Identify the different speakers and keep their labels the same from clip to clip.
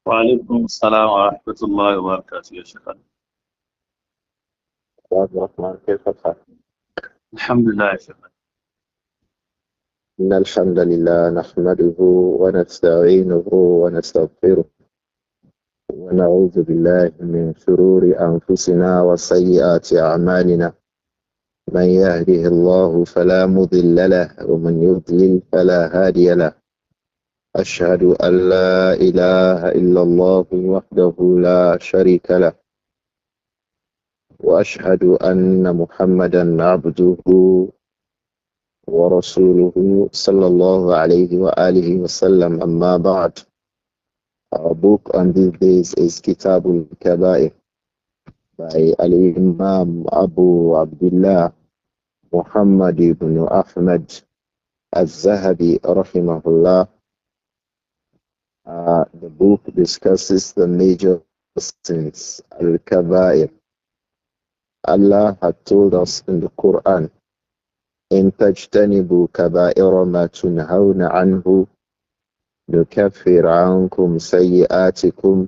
Speaker 1: وعليكم السلام ورحمة الله وبركاته يا شيخ.
Speaker 2: يا عبد الرحمن، كيف الحال؟
Speaker 1: الحمد لله يا شيخ.
Speaker 2: إن الحمد لله نحمده ونستعينه ونستغفره ونعوذ بالله من شرور أنفسنا وسيئات أعمالنا. من يهده الله فلا مضل له ومن يضلل فلا هادي له. أشهد أن لا إله إلا الله وحده لا شريك له، وأشهد أن محمدا عبده ورسوله صلى الله عليه وآله وسلم. أما بعد. Our book on these days is Kitab Kabaair by Al-Imam Abu Abdullah Muhammad ibn Ahmad al-Zahabi rahimahullah. The book discusses the major sins, Al-Kabaair. Allah had told us in the Quran, إن تجتنبوا كبائر ما تنهون عنه نكفر عنكم سيئاتكم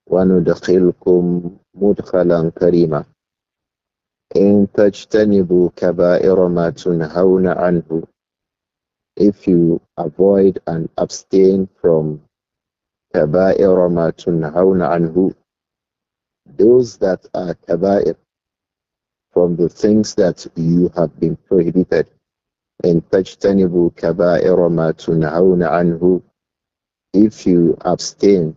Speaker 2: وندخلكم مدخلا كريما. إن تجتنبوا كبائر ما تنهون عنه. If you avoid and abstain from كبائر ما تنهون عنه, those that are كبائر, from the things that you have been prohibited. إن تجتنبوا كبائر ما تنهون عنه. If you abstain,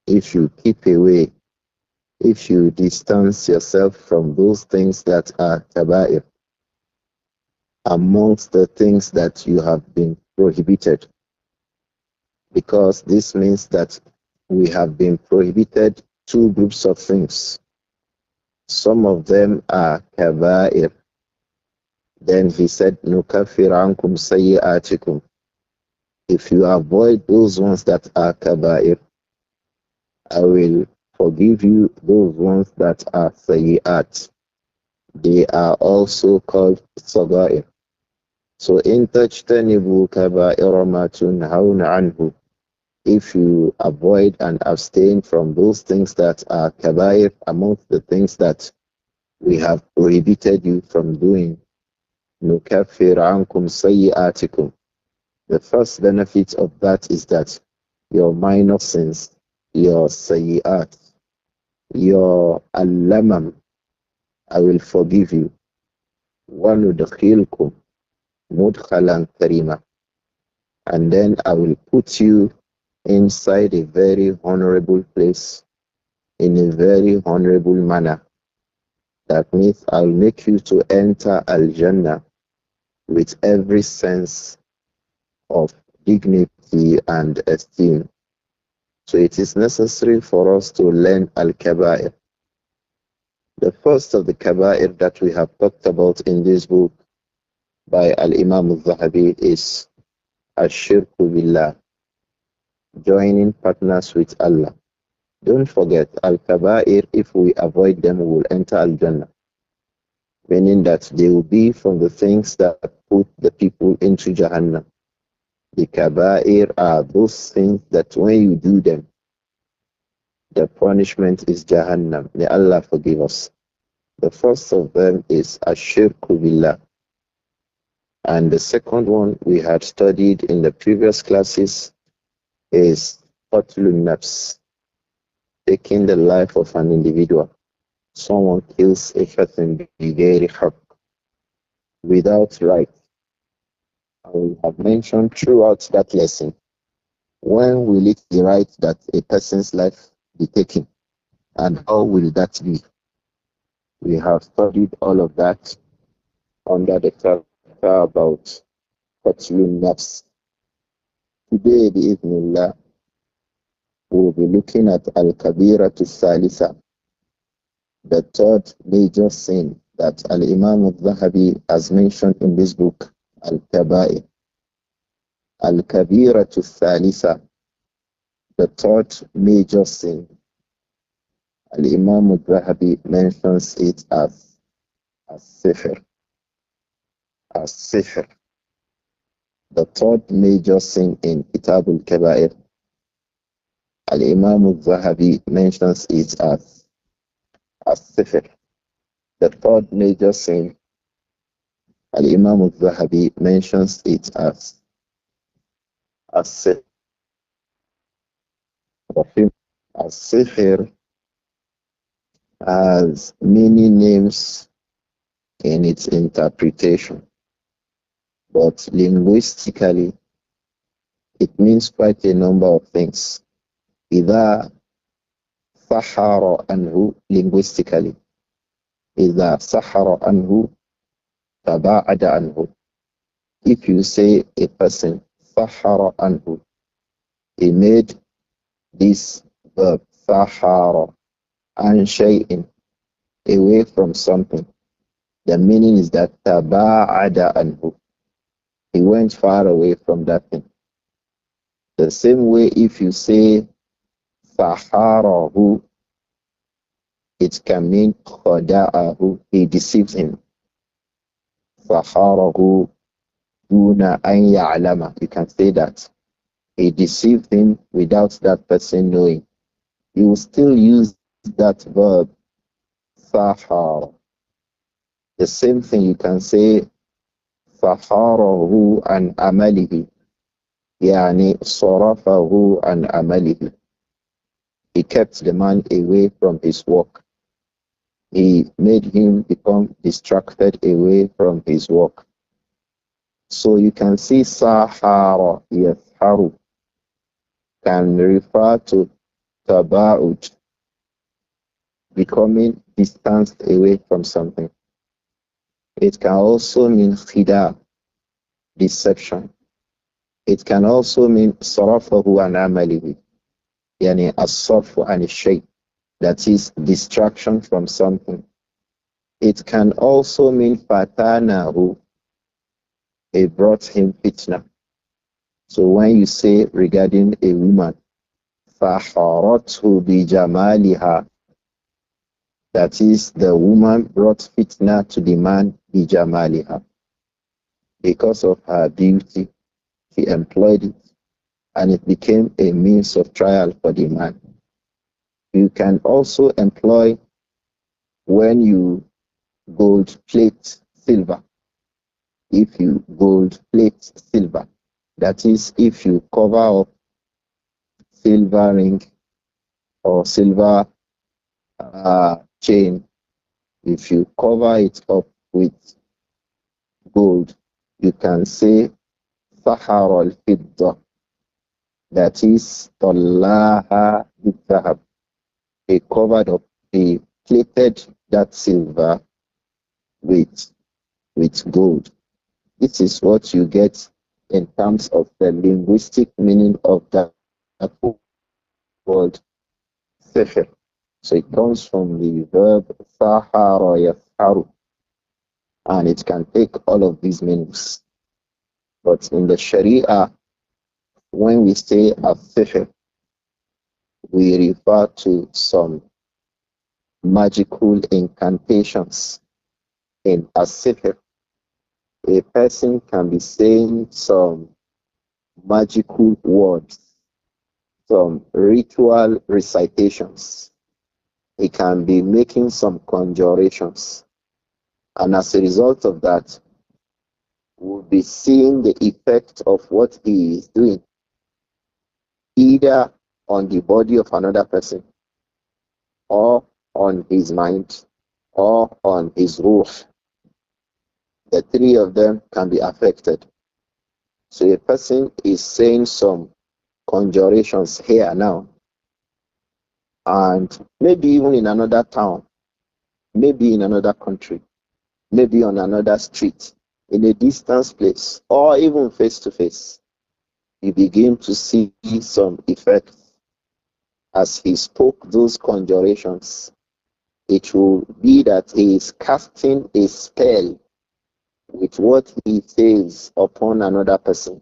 Speaker 2: if you keep away, if you distance yourself from those things that are kaba'ir, amongst the things that you have been prohibited, because this means that we have been prohibited two groups of things. Some of them are kaba'ir. Then he said, Nukafir ankum sayyi'atikum. If you avoid those ones that are kaba'ir, I will forgive you those ones that are sayyi'at. They are also called sagair. So in tajtanibu kaba'ira ma tunhawna anhu, if you avoid and abstain from those things that are kaba'ir, amongst the things that we have prohibited you from doing, nukaffir ankum sayyi'atikum. The first benefit of that is that your minor sins, your sayyi'at, your al-lamam, I will forgive you. وَنُدْخِلْكُمْ مُدْخَلًا كَرِيمًا. And then I will put you inside a very honorable place, in a very honorable manner. That means I'll make you to enter Al-Jannah with every sense of dignity and esteem. So it is necessary for us to learn Al-Kaba'ir. The first of the Kaba'ir that we have talked about in this book by Al-Imam al-Zahabi is Ash-Shirku Billah, joining partners with Allah. Don't forget, Al-Kaba'ir, if we avoid them, we will enter Al-Jannah. Meaning that they will be from the things that put the people into Jahannam. The Kaba'ir are those things that when you do them, the punishment is Jahannam. May Allah forgive us. The first of them is Ash-Shirku Billah. And the second one we had studied in the previous classes is Qatlun Nafs, taking the life of an individual. Someone kills a person bighairi haqq, without right. And we have mentioned throughout that lesson, when will it be right that a person's life be taken? And how will that be? We have studied all of that under the chapter about Qatlun Nafs. Today, bi'idhnillah, we will be looking at Al-Kabira to Salisa, the third major sin that Al-Imam al-Zahabi has mentioned in this book, Al-Kaba'ir. Al-Kabira to Salisa, the third major sin. Al-Imam al-Zahabi mentions it as As-Sifr. As-Sifr. The third major sin in Kitab al-Kaba'ir Al-Imam al-Zahabi mentions it as sifr. The third major sin, Al-Imam al-Zahabi mentions it as sifr. As sifr has many names in its interpretation, but linguistically, it means quite a number of things. إذا سحر عنه linguistically, إذا سحر عنه تباعد عنه. If you say a person سحر عنه, he made this verb سحر عن شيء, away from something. The meaning is that تباعد عنه, he went far away from that thing. The same way if you say سحره, it can mean خدعه, he deceives him. سحره دون أن يعلم, you can say that. He deceived him without that person knowing. You will still use that verb سحر. The same thing you can say سحره عن عمله, يعني صرفه عن عمله. He kept the man away from his work. He made him become distracted away from his work. So you can see Sahara, Yasharu, can refer to Taba'ud, becoming distanced away from something. It can also mean Khida, deception. It can also mean Sarafahu an Amalihi, yani As-Sarfu an Shay, that is distraction from something. It can also mean Fatanahu, it brought him fitna. So when you say regarding a woman, فَحَرَتْهُ بِجَمَالِهَا, that is, the woman brought fitna to the man بِجَمَالِهَا. Because of her beauty, she employed it, and it became a means of trial for the man. You can also employ when you gold plate silver. If you gold plate silver, that is, if you cover up silver ring or silver chain, if you cover it up with gold, you can say Sahar al-Fidda, that is Tallaha bithahab. They covered up, they plated that silver with gold. This is what you get in terms of the linguistic meaning of that word sihr. So it comes from the verb sahara yasharu, and it can take all of these meanings. But in the Sharia, when we say sihr, we refer to some magical incantations. In sihr, a person can be saying some magical words, some ritual recitations. He can be making some conjurations. And as a result of that, we'll be seeing the effect of what he is doing, either on the body of another person, or on his mind, or on his ruh. The three of them can be affected. So a person is saying some conjurations here now, and maybe even in another town, maybe in another country, maybe on another street, in a distant place, or even face to face, you begin to see some effects. As he spoke those conjurations, it will be that he is casting a spell with what he says upon another person.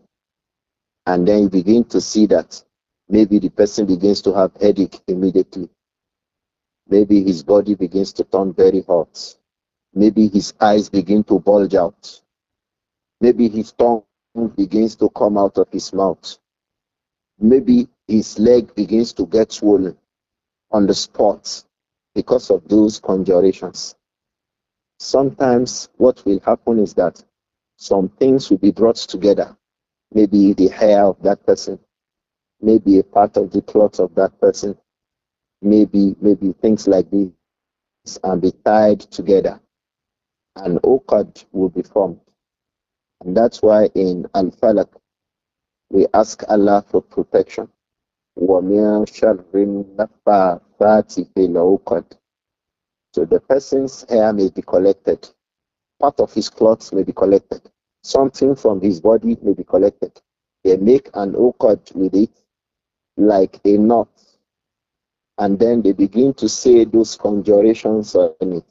Speaker 2: And then you begin to see that maybe the person begins to have headache immediately. Maybe his body begins to turn very hot. Maybe his eyes begin to bulge out. Maybe his tongue begins to come out of his mouth. Maybe his leg begins to get swollen on the spot because of those conjurations. Sometimes what will happen is that some things will be brought together. Maybe the hair of that person, maybe a part of the cloth of that person, maybe things like this, and be tied together. And uqad will be formed. And that's why in Al-Falaq, we ask Allah for protection. وَمِن شَرِّ النَّفَّاثَاتِ فِي الْعُقَدِ. So the person's hair may be collected. Part of his clothes may be collected. Something from his body may be collected. They make an uqad with it like a knot. And then they begin to say those conjurations on it.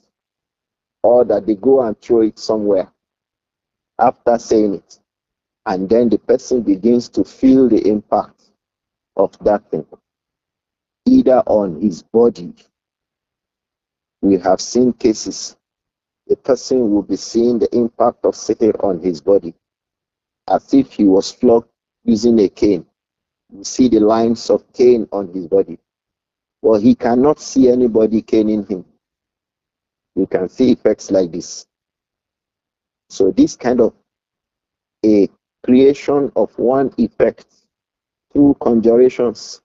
Speaker 2: Or that they go and throw it somewhere after saying it. And then the person begins to feel the impact of that thing, either on his body. We have seen cases, the person will be seeing the impact of sihr on his body, as if he was flogged using a cane. You see the lines of cane on his body. Well, he cannot see anybody caning him. You can see effects like this. So this kind of a creation of one effect through conjurations,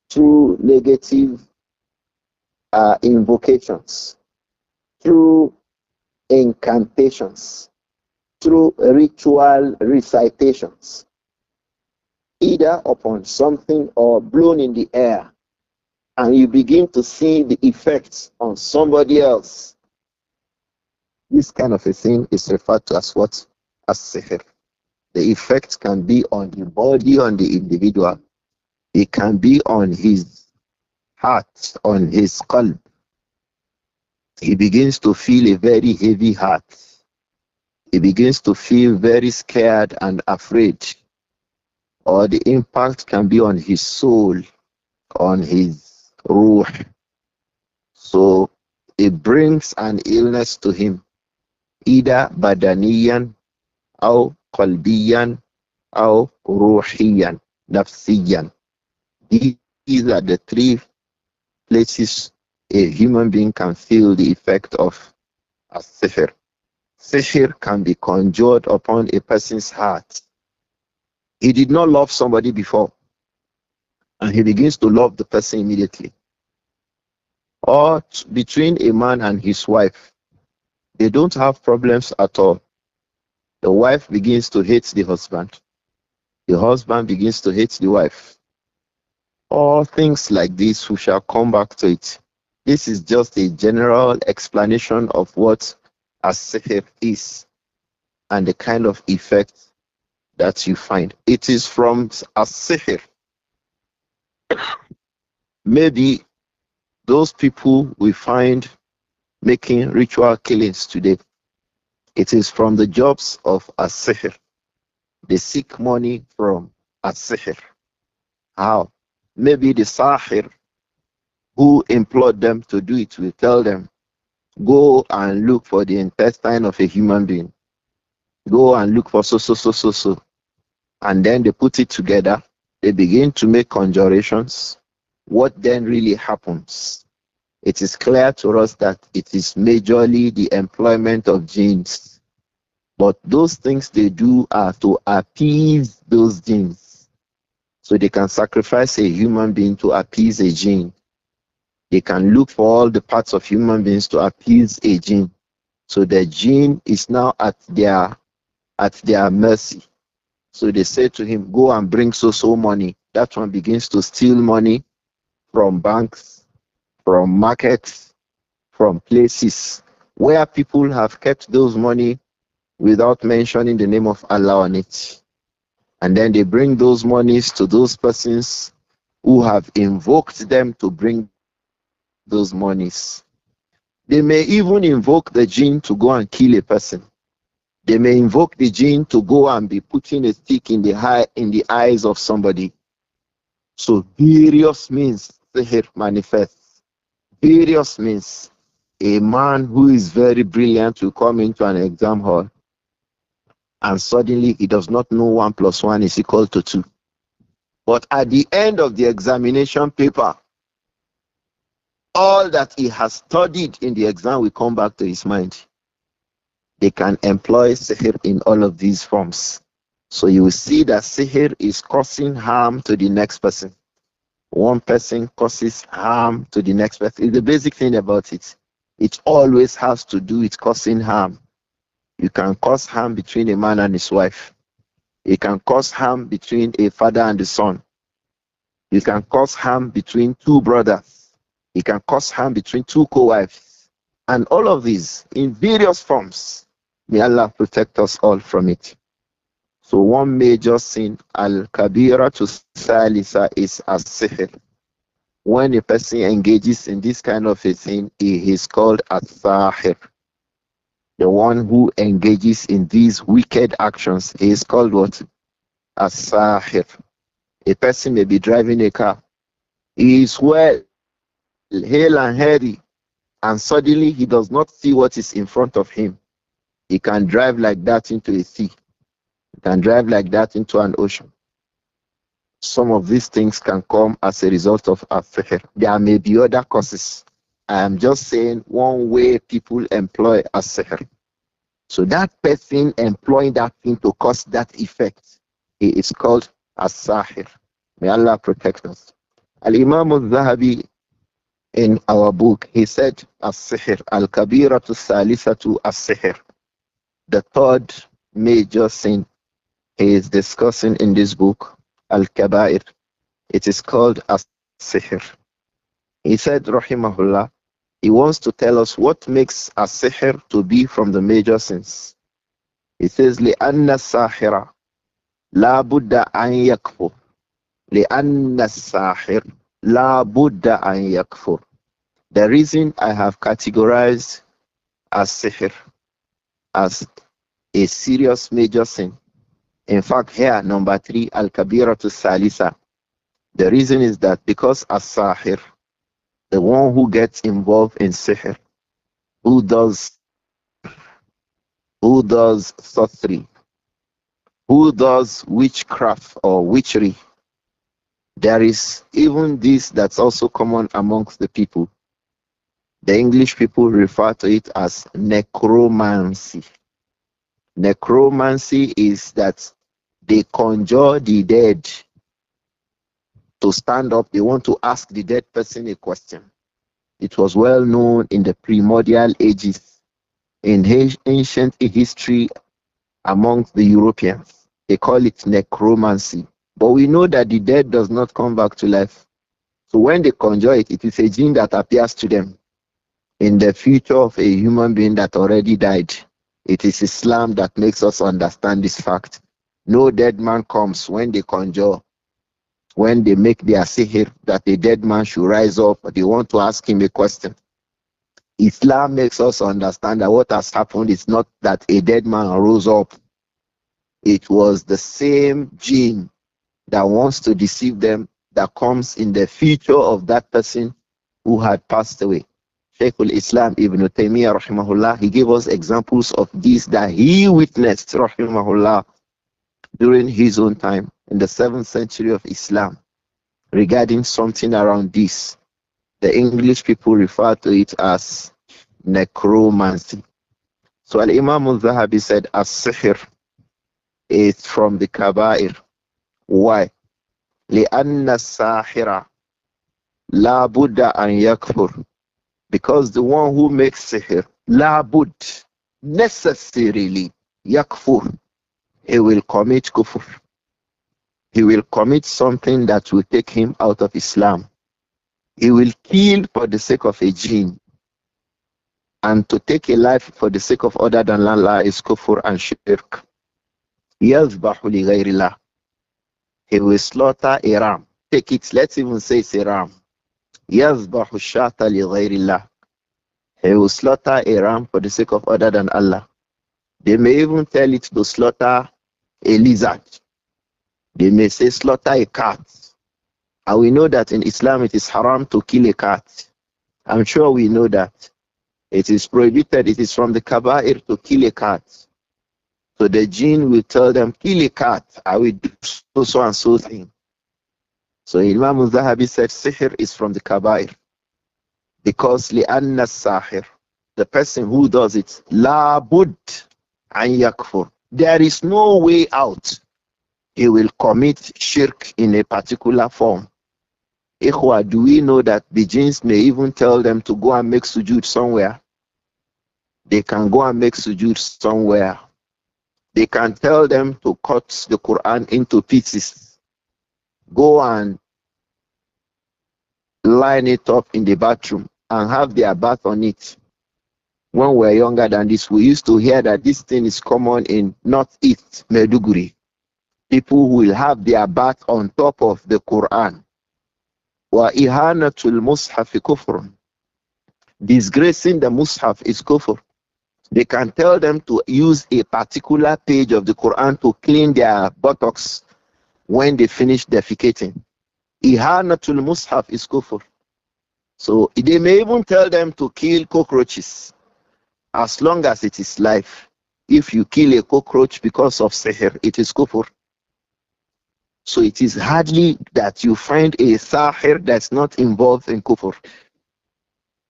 Speaker 2: through negative invocations, through incantations, through ritual recitations, either upon something or blown in the air, and you begin to see the effects on somebody else. This kind of a thing is referred to as what? As sihr. The effect can be on the body, on the individual. It can be on his heart, on his qalb. He begins to feel a very heavy heart. He begins to feel very scared and afraid. Or the impact can be on his soul, on his ruh. So it brings an illness to him, either badaniyan, or qalbiyan, or ruhiyan, nafsiyan. These are the three places a human being can feel the effect of a sihr. Sihr can be conjured upon a person's heart. He did not love somebody before, and he begins to love the person immediately. Or between a man and his wife, they don't have problems at all. The wife begins to hate the husband. The husband begins to hate the wife. All things like this, we shall come back to it. This is just a general explanation of what a sihr is and the kind of effect that you find. It is from a sihr. Maybe those people we find making ritual killings today, it is from the jobs of a sihr. They seek money from a sihr. How? Maybe the sahir who employed them to do it will tell them, go and look for the intestine of a human being. Go and look for so. And then they put it together. They begin to make conjurations. What then really happens? It is clear to us that it is majorly the employment of jinns. But those things they do are to appease those jinns. So they can sacrifice a human being to appease a jinn. They can look for all the parts of human beings to appease a jinn. So the jinn is now at their mercy. So they say to him, go and bring so money. That one begins to steal money from banks, from markets, from places where people have kept those money without mentioning the name of Allah on it. And then they bring those monies to those persons who have invoked them to bring those monies. They may even invoke the jinn to go and kill a person. They may invoke the jinn to go and be putting a stick in the eyes of somebody. So various means sihr manifests. Various means. A man who is very brilliant will come into an exam hall and suddenly he does not know 1 + 1 is equal to 2. But at the end of the examination paper, all that he has studied in the exam will come back to his mind. They can employ sihr in all of these forms. So you will see that sihr is causing harm to the next person. One person causes harm to the next person. It's the basic thing about it. It always has to do with causing harm. You can cause harm between a man and his wife. You can cause harm between a father and a son. You can cause harm between two brothers. You can cause harm between two co-wives. And all of these in various forms. May Allah protect us all from it. So one major sin, al-kabira to salisa, is as-sihr. When a person engages in this kind of a thing, he is called as-sahir. The one who engages in these wicked actions, he is called what? As-sahir. A person may be driving a car. He is well, hale and healthy, and suddenly he does not see what is in front of him. He can drive like that into a sea. He can drive like that into an ocean. Some of these things can come as a result of as-sihr. There may be other causes. I am just saying one way people employ as-sihr. So that person employing that thing to cause that effect, he is called as-sahir. May Allah protect us. Al-Imam al-Zahabi in our book, he said as-sihr, al-kabiratu salisatu as-sihr. The third major sin he is discussing in this book, Al-Kabaair. It is called as-sihr. He said, rahimahullah, he wants to tell us what makes as-sihr to be from the major sins. He says, لِأَنَّ السَّاحِرَ لَا بُدَّ أَنْ يَكْفُرْ لِأَنَّ السَّاحِرَ لَا بُدَّ أَنْ يَكْفُرْ. The reason I have categorized as-sihr as a serious major sin. In fact, here, number 3, al-kabira to salisa. The reason is that because as-sahir, the one who gets involved in sihr, who does sorcery, who does witchcraft or witchery, there is even this that's also common amongst the people. The English people refer to it as necromancy. Necromancy is that they conjure the dead to stand up. They want to ask the dead person a question. It was well known in the primordial ages, in ancient history amongst the Europeans. They call it necromancy. But we know that the dead does not come back to life. So when they conjure it, it is a jinn that appears to them in the future of a human being that already died. It is Islam that makes us understand this fact. No dead man comes when they conjure, when they make their sihr that a dead man should rise up, but they want to ask him a question. Islam makes us understand that what has happened is not that a dead man rose up. It was the same jinn that wants to deceive them that comes in the future of that person who had passed away. Shaykh al-Islam Ibn Taymiyyah rahimahullah, he gave us examples of these that he witnessed rahimahullah during his own time in the 7th century of Islam regarding something around this. The English people refer to it as necromancy. So Al-Imam al-Zahabi said as-sihr is from the Kabaair. Why? لِأَنَّ السَّاحِرَ لَا بُدَّ أَنْ يَكْفُرْ. Because the one who makes sihr, la bud, necessarily, yakfur, he will commit kufr. He will commit something that will take him out of Islam. He will kill for the sake of a jinn. And to take a life for the sake of other than Allah is kufr and shirk. يَذْبَحُ لِغَيْرِ اللَّهِ. He will slaughter a ram. Take it, let's even say it's a ram. يَذْبَحُ الشَّاةَ لِغَيْرِ اللَّهِ. He will slaughter a ram for the sake of other than Allah. They may even tell it to slaughter a lizard. They may say slaughter a cat. And we know that in Islam it is haram to kill a cat. I'm sure we know that. It is prohibited, it is from the Kabaair to kill a cat. So the jinn will tell them, kill a cat, I will do so and so thing. So Imam al-Zahabi said sihr is from the Kabaair because لِأَنَّ السَّاحِرِ, the person who does it, لَا بُدْ أَنْ يَكْفُرْ, there is no way out. He will commit shirk in a particular form. Ikhwa, do we know that the jinns may even tell them to go and make sujood somewhere? They can go and make sujood somewhere. They can tell them to cut the Quran into pieces. Go and line it up in the bathroom and have their bath on it. When we were younger than this, we used to hear that this thing is common in Northeast Meduguri. People will have their bath on top of the Quran. وَإِهَانَةُ الْمُصْحَفِ كُفْرٌ, disgracing the Mus'haf is kufr. They can tell them to use a particular page of the Quran to clean their buttocks when they finish defecating. Ihanatul Mus'haf is kufr. So they may even tell them to kill cockroaches as long as it is life. If you kill a cockroach because of sihr, it is kufr. So it is hardly that you find a sahir that's not involved in kufr.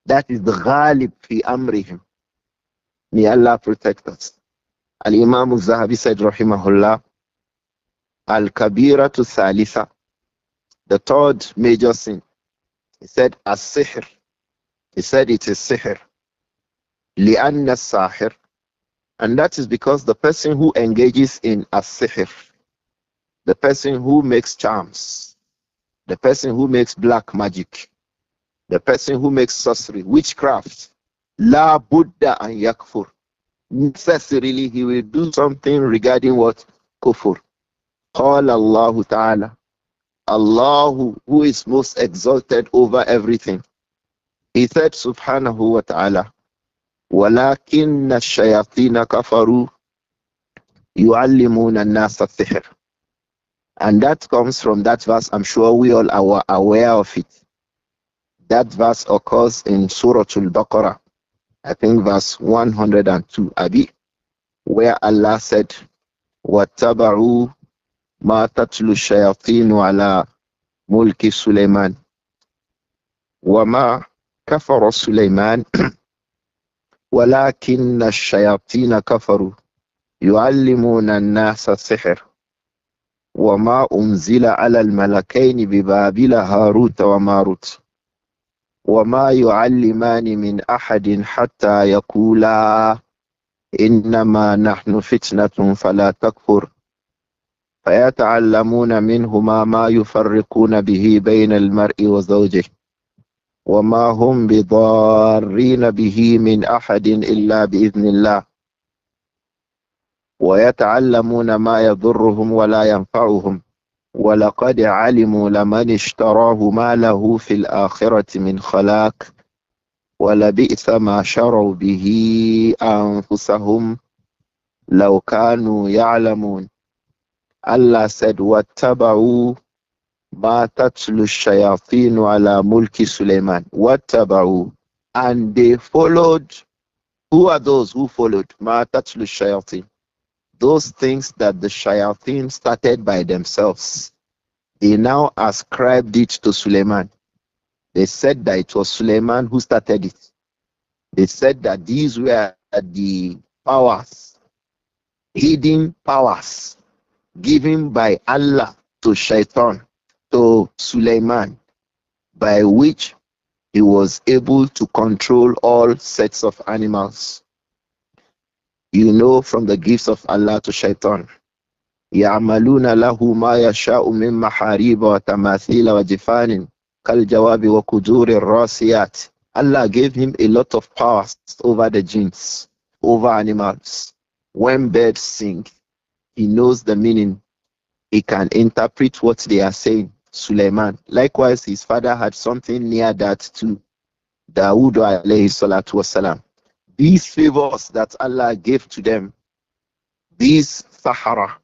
Speaker 2: That is the ghalib fi amrihim. May Allah protect us. Al-Imam al-Zahabi said, rahimahullah, al-kabiratu thalitha, the third major sin. He said, as-sihr. He said it is sihr. Li'anna as-sahir. And that is because the person who engages in as-sihr, the person who makes charms, the person who makes black magic, the person who makes sorcery, witchcraft, la buddha an yakfur, necessarily he will do something regarding what? Kufur. Qala Allah Ta'ala, Allah who is most exalted over everything. He said subhanahu wa ta'ala, وَلَكِنَّ الشَّيَاطِينَ كَفَرُوا يُعَلِّمُونَ النَّاسَ السِّحْرَ. And that comes from that verse. I'm sure we all are aware of it. That verse occurs in Surah Al-Baqarah, I think verse 102, Abi, where Allah said, وَاتَّبَعُوا مَا تَتْلُو الشَّيَاطِينُ عَلَى مُلْكِ سُلَيْمَانَ وَمَا كَفَرَ سُلَيْمَانَ وَلَكِنَّ الشَّيَاطِينَ كَفَرُوا يُعَلِّمُونَ النَّاسَ السِّحْرَ وَمَا أُنزِلَ عَلَى الْمَلَكَيْنِ بِبَابِلَ هَارُوتَ وَمَارُوتَ وَمَا يُعَلِّمَانِ مِنْ أَحَدٍ حَتَّى يَقُولَا إِنَّمَا نَحْنُ فِتْنَةٌ فَلَا تَكْفُرْ فَيَتَعَلَّمُونَ مِنْهُمَا مَا يُفَرِّقُونَ بِهِ بَيْنَ الْمَرْءِ وَزَوْجِهِ وَمَا هُمْ بِضَارِّينَ بِهِ مِنْ أَحَدٍ إِلَّا بِإِذْنِ اللَّهِ وَيَتَعَلَّمُونَ مَا يَضُرُّهُمْ وَلَا يَنفَعُهُمْ وَلَقَدْ عَلِمُوا لَمَنِ اشْتَرَاهُ مَا لَهُ فِي الْآخِرَةِ مِنْ خَلَاقٍ وَلَبِئْسَ مَا شَرَوْا بِهِ أَنفُسَهُمْ لَوْ كَانُوا يَعْلَمُونَ. Allah said, وَاتَّبَعُوا مَا تَتْلُو الشَّيَاطِينُ عَلَى مُلْكِ سُلَيْمَانَ وَاتَّبَعُوا, and they followed. Who are those who followed? مَا تَتْلُو الشَّيَاطِينُ, those things that the shayateen started by themselves. They now ascribed it to Suleiman. They said that it was Suleiman who started it. They said that these were the powers, hidden powers, given by Allah to Shaitan, to Suleiman, by which he was able to control all sets of animals. You know, from the gifts of Allah to Shaitan, يَعْمَلُونَ لَهُ مَا يَشَاءُ مِن مَحَارِيبَ وَتَمَاثِيلَ وَجِفَانٍ كَالْجَوَابِ وَقُدُورِ الرَّاسِيَاتِ. Allah gave him a lot of powers over the jinns, over animals. When birds sing, he knows the meaning. He can interpret what they are saying. Suleiman. Likewise, his father had something near that too. Dawood alayhi salatu wasalam. These favors that Allah gave to them, these Sahara,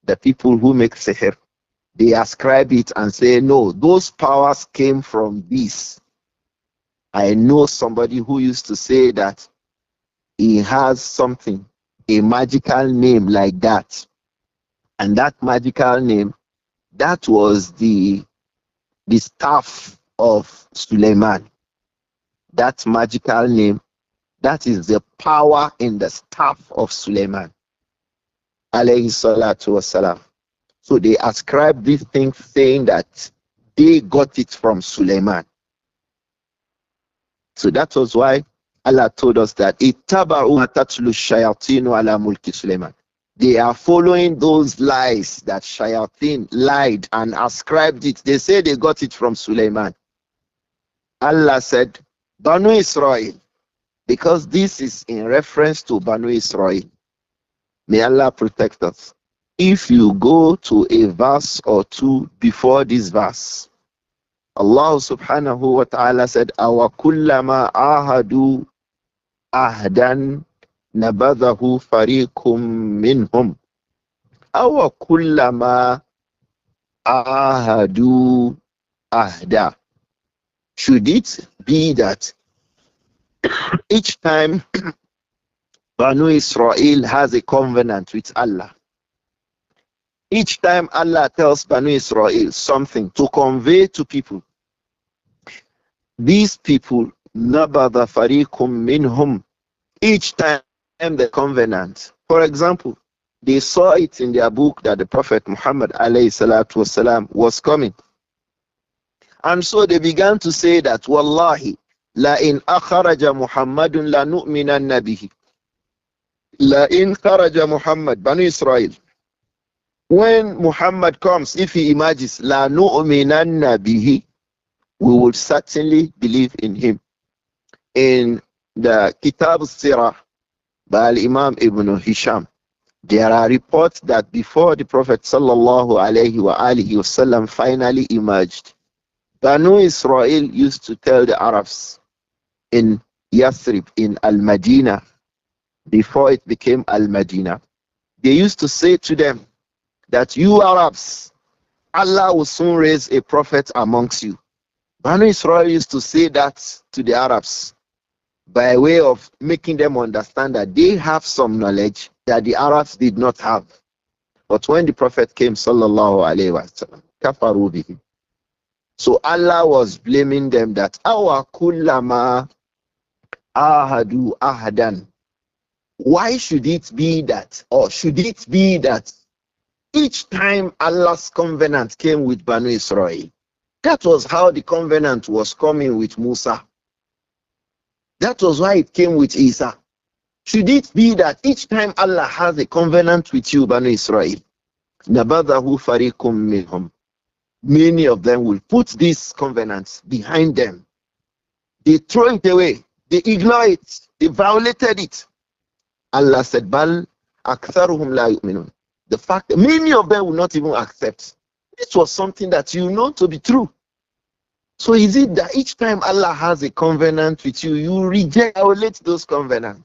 Speaker 2: the people who make sihr, they ascribe it and say, no, those powers came from this. I know somebody who used to say that he has something, a magical name like that. And that magical name, that was the the staff of Suleiman. That magical name, that is the power in the staff of Suleiman. Alayhi salatu wasalam. So they ascribe these things saying that they got it from Suleiman. So that was why Allah told us that ittaba'u tatlu shayatinu ala mulki Suleiman. They are following those lies that shayatin lied and ascribed it. They say they got it from Suleiman. Allah said, Banu Israel, because this is in reference to Banu Israel. May Allah protect us. If you go to a verse or two before this verse, Allah subhanahu wa ta'ala said, Awa kullama ahadu ahdan nabadahu fariqum minhum. Awa kullama ahadu ahda. Should it be that each time Banu Israel has a covenant with Allah, each time Allah tells Banu Israel something to convey to people, these people, nabada fariqum minhum, each time the covenant, for example, they saw it in their book that the Prophet Muhammad alayhi salatu wasalam was coming. And so they began to say that, Wallahi, la in akharaja Muhammadun la nu'minanna bihi. La in kharaja Muhammad, Banu Israel. When Muhammad comes, if he emerges, la nu'minanna bihi, we will certainly believe in him. In the Kitab Sirah by Imam Ibn Hisham, there are reports that before the Prophet sallallahu alayhi wa alihi wasallam finally emerged, Banu Israel used to tell the Arabs in Yathrib, in Al-Madinah, before it became Al-Madinah, they used to say to them that you Arabs, Allah will soon raise a prophet amongst you. Banu Israel used to say that to the Arabs by way of making them understand that they have some knowledge that the Arabs did not have. But when the Prophet came, sallallahu alayhi wa sallam, kafaru bihi. So Allah was blaming them that our kullama ahadu ahadan. Why should it be that, or should it be that each time Allah's covenant came with Banu Israel, that was how the covenant was coming with Musa. That was why it came with Isa. Should it be that each time Allah has a covenant with you, Banu Israel, nabadahu fariqum minhum, many of them will put these covenants behind them. They throw it away. They ignore it. They violated it. Allah said, Bal aktharuhum la yu'minun. The fact that many of them will not even accept. This was something that you know to be true. So is it that each time Allah has a covenant with you, you reject, violate those covenants?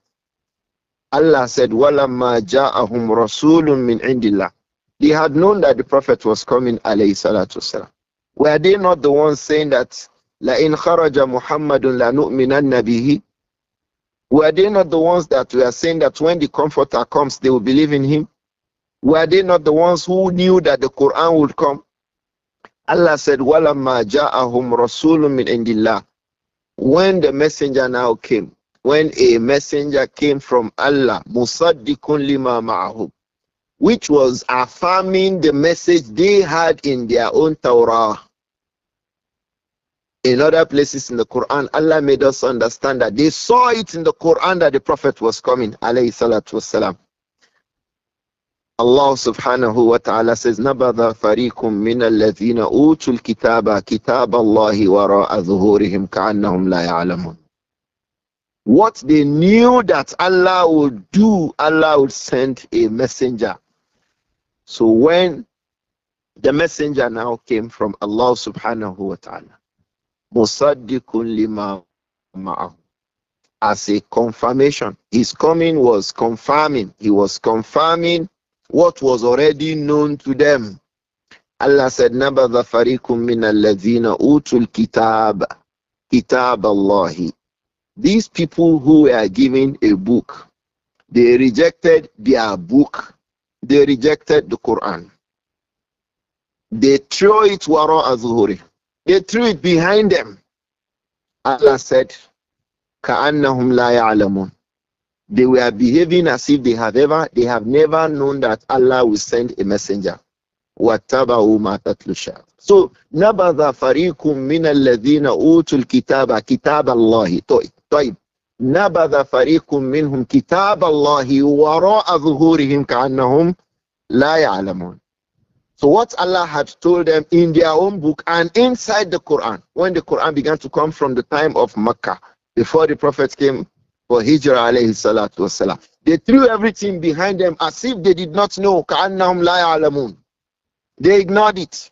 Speaker 2: Allah said, وَلَمَّا جَاءَهُمْ رَسُولٌ مِّنْ عِنْدِ اللَّهِ. They had known that the Prophet was coming, alayhi salatu wasalam. Were they not the ones saying that, لَإِنْ خَرَجَ مُحَمَّدٌ لَنُؤْمِنَنَّ بِهِ? Were they not the ones that were saying that when the Comforter comes, they will believe in him? Were they not the ones who knew that the Quran would come? Allah said, وَلَمَّا جَاءَهُمْ رَسُولٌ مِّنْ عِنْدِ اللَّهِ. When the messenger now came, when a messenger came from Allah, مُصَدِّقٌ لِمَا مَعَهُمْ, which was affirming the message they had in their own Torah. In other places in the Quran, Allah made us understand that they saw it in the Quran that the Prophet was coming, alayhi salatu wasalam. Allah subhanahu wa ta'ala says, نَبَذَ فَرِيقٌ مِّنَ الَّذِينَ أُوتُوا الْكِتَابَ كِتَابَ اللَّهِ وَرَاءَ ظُهُورِهِمْ كَأَنَّهُمْ لَا يَعْلَمُونَ. What they knew that Allah would do, Allah would send a messenger. So when the messenger now came from Allah subhanahu wa ta'ala, مُصَدِّقٌ لِمَا مَعَهُ, as a confirmation, his coming was confirming. He was confirming what was already known to them. Allah said, نَبَذَ فَرِيقٌ مِّنَ الَّذِينَ أُوتُوا الْكِتَابَ كِتَابَ اللَّهِ. These people who were given a book, they rejected their book. They rejected the Quran. They threw it wara azhuri. They threw it behind them. Allah said, كَأَنَّهُمْ لَا يَعْلَمُونَ. They were behaving as if they have never known that Allah will send a messenger. وَاتَّبَعُوا مَا تَتْلُو الشَّيَاطِينُ. So, نَبَذَ فَرِيقٌ مِّنَ الَّذِينَ أُوتُوا الْكِتَابَ كِتَابَ اللَّهِ. طيب. نَبَذَ فَرِيقٌ مِّنْهُمْ كِتَابَ اللَّهِ وَرَاءَ ظُهُورِهِمْ كَأَنَّهُمْ لَا يَعْلَمُونَ. So what Allah had told them in their own book and inside the Quran, when the Quran began to come from the time of Makkah, before the Prophet came for Hijrah alayhi salatu wasalam, they threw everything behind them as if they did not know. كَأَنَّهُمْ لَا يَعْلَمُونَ. They ignored it.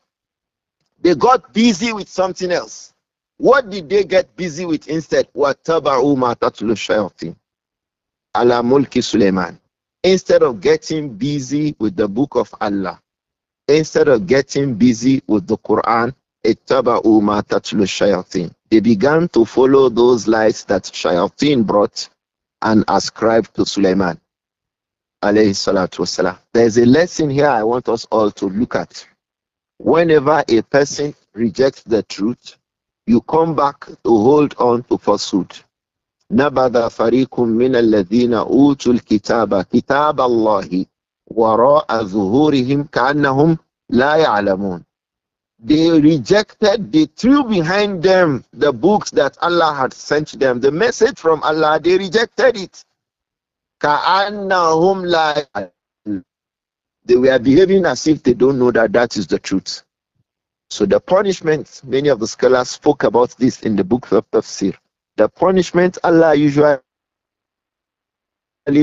Speaker 2: They got busy with something else. What did they get busy with instead? وَاتَّبَعُوا مَا تَتْلُو الشَّيَاطِينُ عَلَى مُلْكِ سُلَيْمَانَ. Instead of getting busy with the book of Allah, instead of getting busy with the Quran, اتَّبَعُوا مَا تَتْلُو الشَّيَاطِينُ. They began to follow those lies that Shayateen brought and ascribed to Sulaiman alayhi salatu wasalam. There's a lesson here I want us all to look at. Whenever a person rejects the truth, you come back to hold on to falsehood. نَبَذَ فَرِيقٌ مِّنَ الَّذِينَ أُوتُوا الْكِتَابَ كِتَابَ اللَّهِ وَرَاءَ ظُهُورِهِمْ كَأَنَّهُمْ لَا يَعْلَمُونَ. They rejected, they threw behind them the books that Allah had sent them, the message from Allah, they rejected it. كَأَنَّهُمْ لَا يَعْلَمُونَ. They were behaving as if they don't know that that is the truth. So the punishment, many of the scholars spoke about this in the book of Tafsir. The punishment Allah usually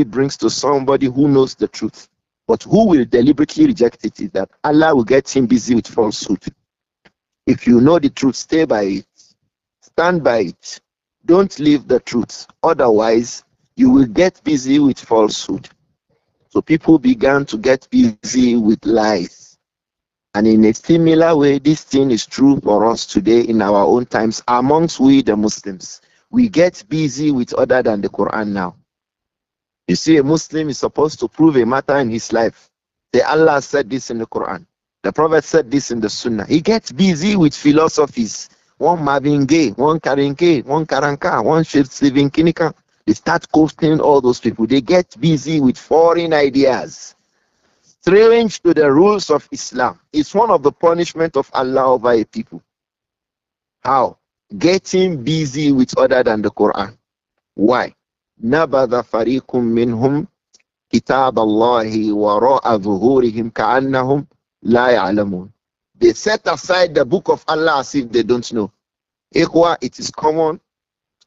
Speaker 2: brings to somebody who knows the truth, but who will deliberately reject it, is that Allah will get him busy with falsehood. If you know the truth, stay by it. Stand by it. Don't leave the truth. Otherwise, you will get busy with falsehood. So people began to get busy with lies. And in a similar way, this thing is true for us today in our own times amongst we the Muslims. We get busy with other than the Quran now. You see, a Muslim is supposed to prove a matter in his life. Say, Allah said this in the Quran. The Prophet said this in the Sunnah. He gets busy with philosophies. One Marvin Gaye, one Karinke, one Karanka, one Stephen Kinika. They start coasting all those people. They get busy with foreign ideas. Strange to the rules of Islam. It's one of the punishment of Allah over a people. How? Getting busy with other than the Quran. Why? نَبَذَ فَرِيقٌ مِّنْهُمْ كِتَابَ اللَّهِ وَرَاءَ ظُهُورِهِمْ كَأَنَّهُمْ لَا يَعْلَمُونَ. They set aside the book of Allah as if they don't know. Ikhwa, it is common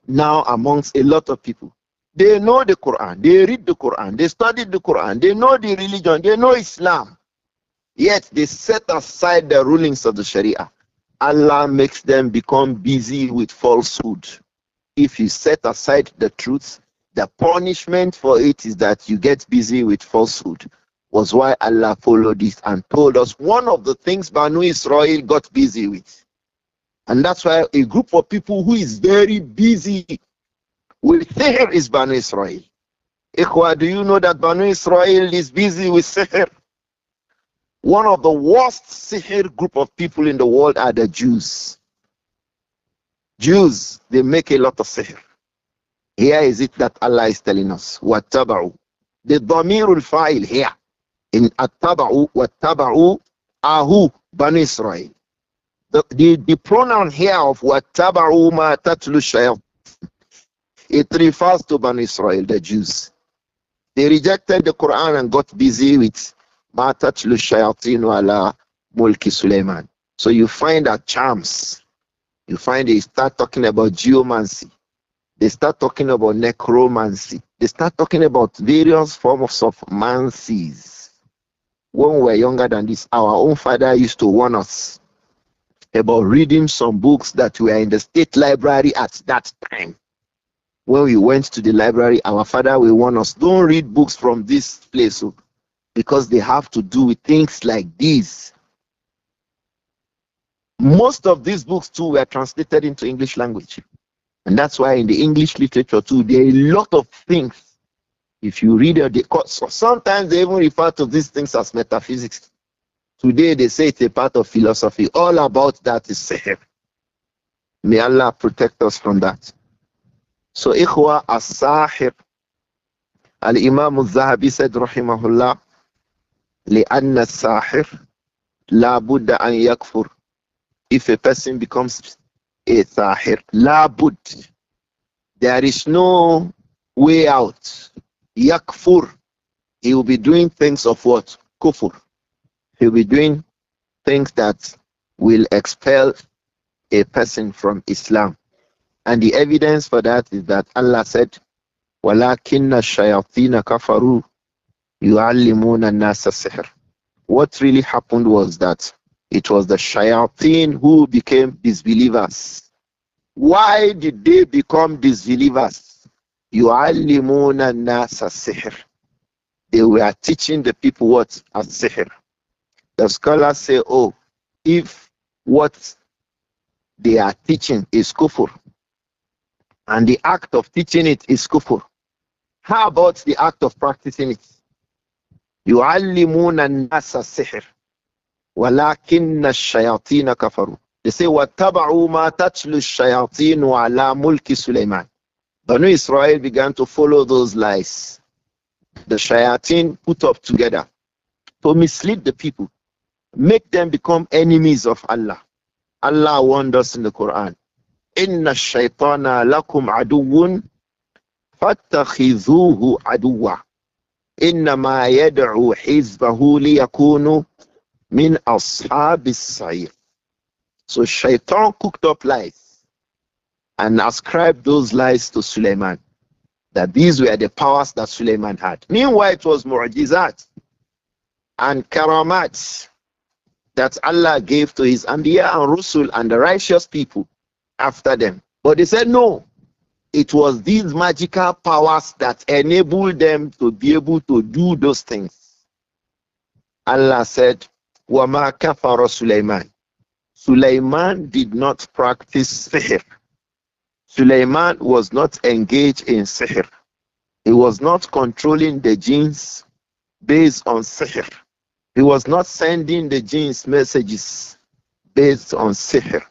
Speaker 2: now amongst a lot of people. They know the Quran, they read the Quran, they studied the Quran, they know the religion, they know Islam. Yet they set aside the rulings of the Sharia. Allah makes them become busy with falsehood. If you set aside the truth, the punishment for it is that you get busy with falsehood. Was why Allah followed this and told us one of the things Banu Israel got busy with. And that's why a group of people who is very busy with sihr is Banu Israel. Ikhwa, do you know that Banu Israel is busy with sihr? One of the worst sihr group of people in the world are the Jews. Jews, they make a lot of sihr. Here is it that Allah is telling us. وَاتَّبَعُوا. The dhamirul fa'il here. In at-taba'u, wat-taba'u, ahu, Banu Israel. The pronoun here of وَاتَّبَعُوا مَا تَتْلُو الشَّيَاطِينُ, it refers to Banu Israel, the Jews. They rejected the Quran and got busy with مَا تَتْلُو الشَّيَاطِينُ عَلَى مُلْكِ سُلَيْمَانَ. So you find that charms. You find they start talking about geomancy. They start talking about necromancy. They start talking about various forms of mancies. When we were younger than this, our own father used to warn us about reading some books that were in the state library at that time. When we went to the library, our father will warn us, don't read books from this place because they have to do with things like these. Most of these books too were translated into English language. And that's why in the English literature too, there are a lot of things. If you read the course, sometimes they even refer to these things as metaphysics. Today they say it's a part of philosophy. All about that is sihr. May Allah protect us from that. So, ikhwa as-sahir, al-Imam al-Zahabi said, rahimahullah, لأن الساحر لا بد أن يكفر. If a person becomes a sahir, لا بد, there is no way out. Yakfur, he will be doing things of what? Kufur. He will be doing things that will expel a person from Islam. And the evidence for that is that Allah said, وَلَكِنَّ الشَّيَاطِينَ كَفَرُوا يُعَلِّمُونَ النَّاسَ السِّحْرَ. What really happened was that it was the shayateen who became disbelievers. Why did they become disbelievers? يُعَلِّمُونَ النَّاسَ السِّحْرَ. They were teaching the people what? As-sihr. The scholars say, oh, if what they are teaching is kufr, and the act of teaching it is kufr, how about the act of practicing it? يُعَلِّمُونَ النَّاسَ السِّحْرَ وَلَكِنَّ الشَّيَاطِينَ كَفَرُوا. They say, وَاتَّبَعُوا مَا تَتْلُو الشَّيَاطِينُ عَلَى مُلْكِ سُلَيْمَانَ. Banu Israel began to follow those lies the shayateen put up together to mislead the people, make them become enemies of Allah. Allah warned us in the Quran, إِنَّ الشَّيْطَانَ لَكُمْ عَدُوٌّ فَاتَّخِذُوهُ عَدُوًّا إِنَّمَا يَدْعُو حِزْبَهُ لِيَكُونُوا مِنْ أَصْحَابِ السَّعِيرِ. So shaitan cooked up lies and ascribed those lies to Sulaiman, that these were the powers that Sulaiman had. Meanwhile, it was mu'jizat and karamat that Allah gave to his Anbiya and Rusul and the righteous people after them. But they said no. It was these magical powers that enabled them to be able to do those things. Allah said, وَمَا كَفَرَ سُلَيْمَانَ. Sulaiman did not practice sihr. Sulaiman was not engaged in sihr. He was not controlling the jinns based on sihr. He was not sending the jinns messages based on sihr.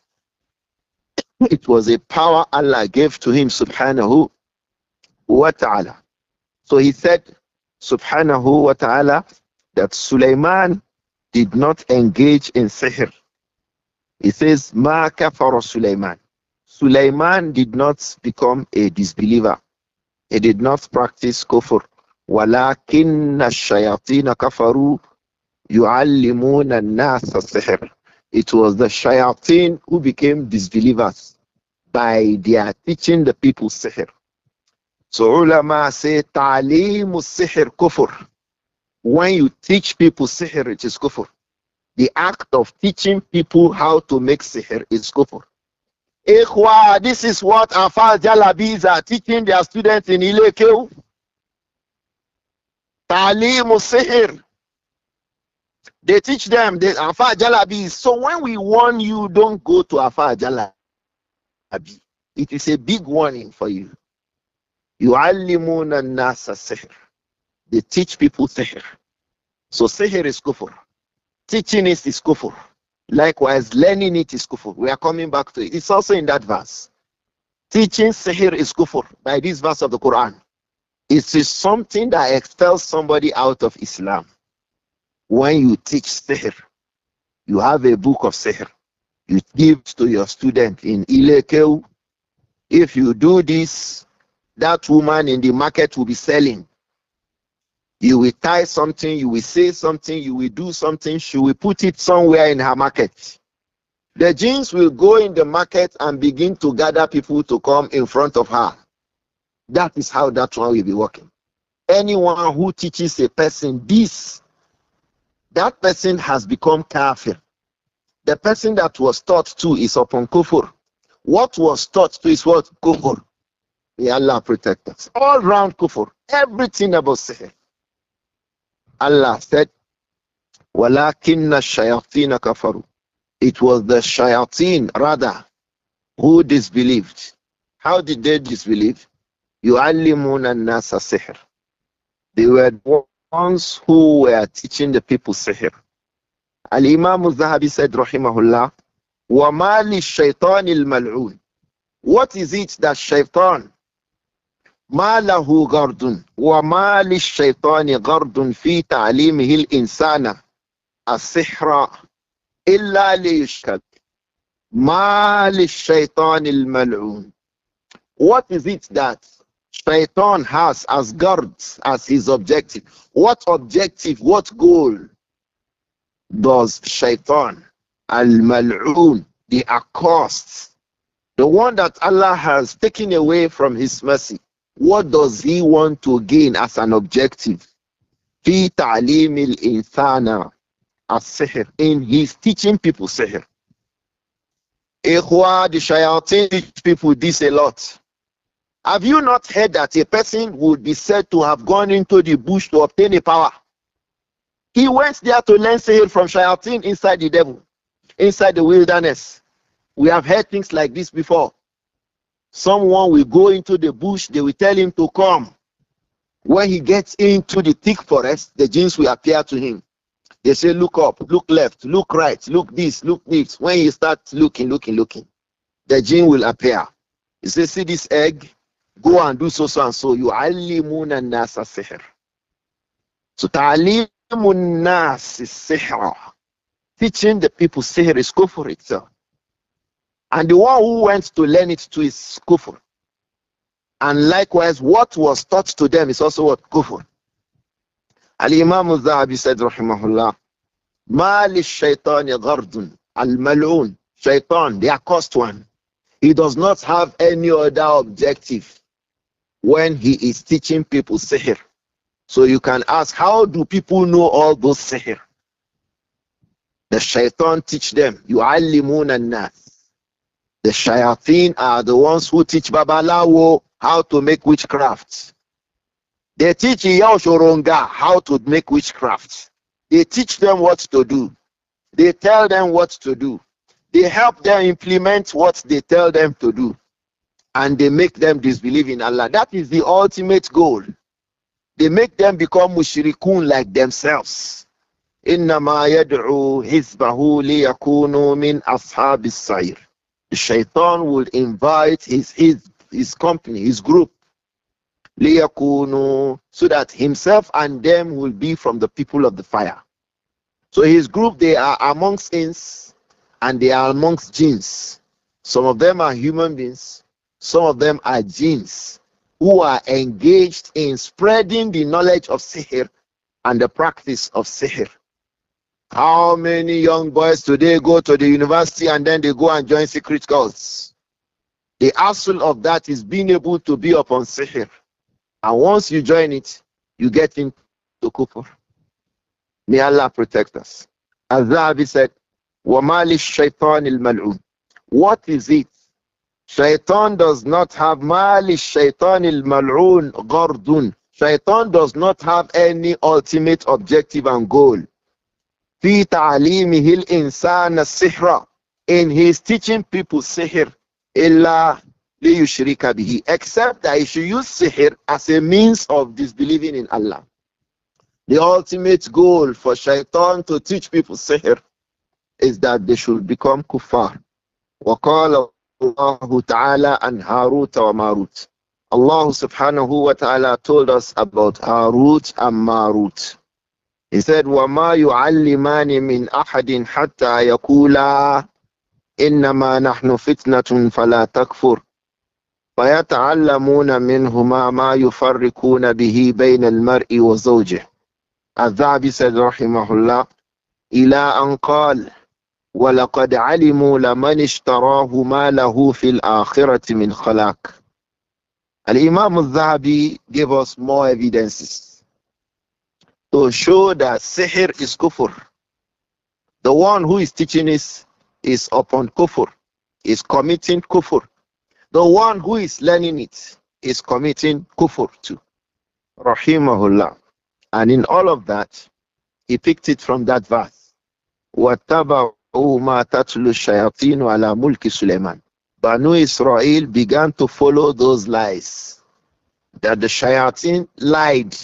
Speaker 2: It was a power Allah gave to him subhanahu wa ta'ala. So he said subhanahu wa ta'ala that Sulaiman did not engage in sihr. He says, Ma kafara Sulaiman. Sulaiman did not become a disbeliever. He did not practice kufr. وَلَكِنَّ الشَّيَاطِينَ كَفَرُوا يُعَلِّمُونَ النَّاسَ السِّحْرَ. It was the shayateen who became disbelievers by their teaching the people sihr. So ulama say, ta'limu sihr kufr. When you teach people sihr, it is kufr. The act of teaching people how to make sihr is kufr. Ikhwa, this is what Afal Jalabis are teaching their students in Ilekeu. Ta'limu sihr. They teach them the Afal Jalabis. So when we warn you, don't go to Afal Jalabi. It is a big warning for you. Yu'allimuna an-nasa sihr. They teach people sihr. So sihr is kufr. Teaching it is kufr. Likewise, learning it is kufr. We are coming back to it. It's also in that verse. Teaching sihr is kufr by this verse of the Quran. It is something that expels somebody out of Islam. When you teach sihr, you have a book of sihr. You give to your student in Ilekeu. If you do this, that woman in the market will be selling. You will tie something, you will say something, you will do something, she will put it somewhere in her market. The jinns will go in the market and begin to gather people to come in front of her. That is how that one will be working. Anyone who teaches a person this, that person has become kafir. The person that was taught to is upon kufur. What was taught to is what? Kufur. May Allah protect us. All round kufur. Everything about sihr. Allah said, وَلَكِنَّ الشَّيَاطِينَ كَفَرُوا. It was the shayateen, rather, who disbelieved. How did they disbelieve? يُعَلِّمُونَ النَّاسَ السِّحْرَ. They were the ones who were teaching the people sihr. Al-Imam al-Zahabi said, rahimahullah, وَمَا لِلشَّيْطَانِ الْمَلْعُونِ. What is it that shaitan ما له غرض وما للشيطان غرض في تعليمه الإنسان السحر إلا ليشكك ما للشيطان الملعون. What is it that shaitan has as guards, as his objective? What objective, what goal does shaitan al-mal'un, the accursed, the one that Allah has taken away from his mercy, what does he want to gain as an objective? في تعليم الإنسان السحر, in his teaching people sihr. Ikhwa, the shayateen teach people this a lot. Have you not heard that a person would be said to have gone into the bush to obtain a power? He went there to learn sihr from shayateen inside the devil, inside the wilderness. We have heard things like this before. Someone will go into the bush, they will tell him to come. When he gets into the thick forest, the jinns will appear to him. They say, look up, look left, look right, look this, look this. When he starts looking, the jinn will appear. He says, see this egg? Go and do so and so. يُعَلِّمُونَ النَّاسَ السِّحْرَ. So ta'alimun nas is sihr. Teaching the people sihr is kufr itself. And the one who went to learn it to is kufr. And likewise, what was taught to them is also what? Kufr. Al-Imam al-Zahabi said, rahimahullah, Ma li-shaytani ghardun al-mal'un. Shaitan, the accursed one, he does not have any other objective when he is teaching people sihr. So you can ask, how do people know all those sihr? The shaitan teach them. يُعَلِّمُونَ النَّاسِ. The shayateen are the ones who teach Babalawo how to make witchcraft. They teach Yaoshoronga how to make witchcraft. They teach them what to do. They tell them what to do. They help them implement what they tell them to do. And they make them disbelieve in Allah. That is the ultimate goal. They make them become mushrikun like themselves. إِنَّمَا يَدْعُو حِزْبَهُ لِيَكُونُوا مِنْ أَصْحَابِ السَّعِيرِ. The shaitan will invite his company, his group, لِيَكُونُوا, so that himself and them will be from the people of the fire. So his group, they are amongst ins and they are amongst jinns. Some of them are human beings, some of them are jinns who are engaged in spreading the knowledge of sihr and the practice of sihr. How many young boys today go to the university and then they go and join secret cults? The asl of that is being able to be upon sihr. And once you join it, you get into kufr. May Allah protect us. Al-Zahabi said, وَمَا لِلشَّيْطَانِ الْمَلْعُونِ. What is it? Shaitan does not have مَا لِلشَّيْطَانِ الْمَلْعُونِ غَرْضٌ. Shaitan does not have any ultimate objective and goal. فِي تَعْلِيمِهِ الْإِنسَانَ السِّحْرَ. In his teaching people sihr, إِلَّا لِيُشْرِكَ بِهِ. Except that he should use sihr as a means of disbelieving in Allah. The ultimate goal for shaitan to teach people sihr is that they should become kuffar. وَقَالَ اللَّهُ تَعَالَى عَنْ هَارُوتَ وَمَارُوتَ. Allah subhanahu wa ta'ala told us about Harut and Marut. He said, وَمَا يُعَلِّمَانِ مِنْ أَحَدٍ حَتَّى يَقُولَا إِنَّمَا نَحْنُ فِتْنَةٌ فَلَا تَكْفُرْ فَيَتَعَلَّمُونَ مِنْهُمَا مَا يُفَرِّقُونَ بِهِ بَيْنَ الْمَرْءِ وَزَوْجِهِ. Al-Dhabi said, rahimahullah, إِلَىٰ أَنْ قَالَ وَلَقَدْ عَلِمُوا لَمَنِ اشْتَرَاهُ مَا لَهُ فِي الْآخِرَةِ مِنْ خَلَاقٍ. Al-Imam al-Zahabi gave us more evidences to show that sihr is kufr. The one who is teaching is upon kufr, is committing kufr. The one who is learning it is committing kufr too. Rahimahullah. And in all of that, he picked it from that verse. وَاتَّبَعُوا مَا تَتْلُو الشَّيَاطِينُ عَلَى مُلْكِ سُلَيْمَانَ. Banu Israel began to follow those lies that the shayateen lied.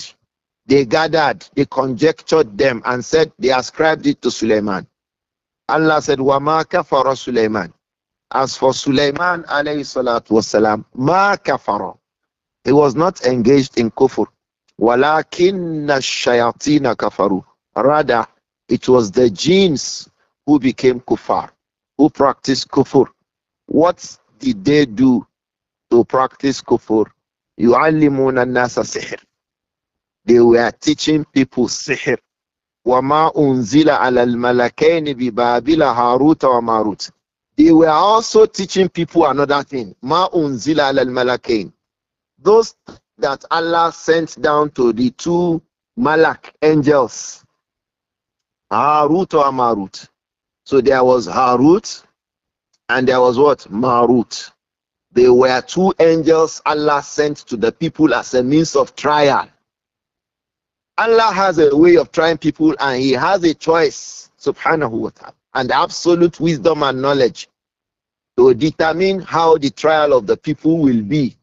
Speaker 2: They gathered, they conjectured them and said they ascribed it to Sulaiman. Allah said, وَمَا كَفَرَ Sulaiman. As for Sulaiman alayhi salatu wasalam, ma kafara. He was not engaged in kufr. Walakinna shayatina kafaru. Rather, it was the jinns who became kuffar, who practiced kufr. What did they do to practice kufr? يُعَلِّمُونَ النَّاسَ sihr. They were teaching people sihr. وَمَا أُنزِلَ عَلَى الْمَلَكَيْنِ بِبَابِلَ هَارُوتَ وَمَارُوتَ. They were also teaching people another thing. مَا أُنزِلَ عَلَى الْمَلَكَيْنِ. Those that Allah sent down to the two Malak angels, Harut or Marut. So there was Harut and there was what? Marut. They were two angels Allah sent to the people as a means of trial. Allah has a way of trying people and He has a choice, subhanahu wa ta'ala, and absolute wisdom and knowledge to determine how the trial of the people will be.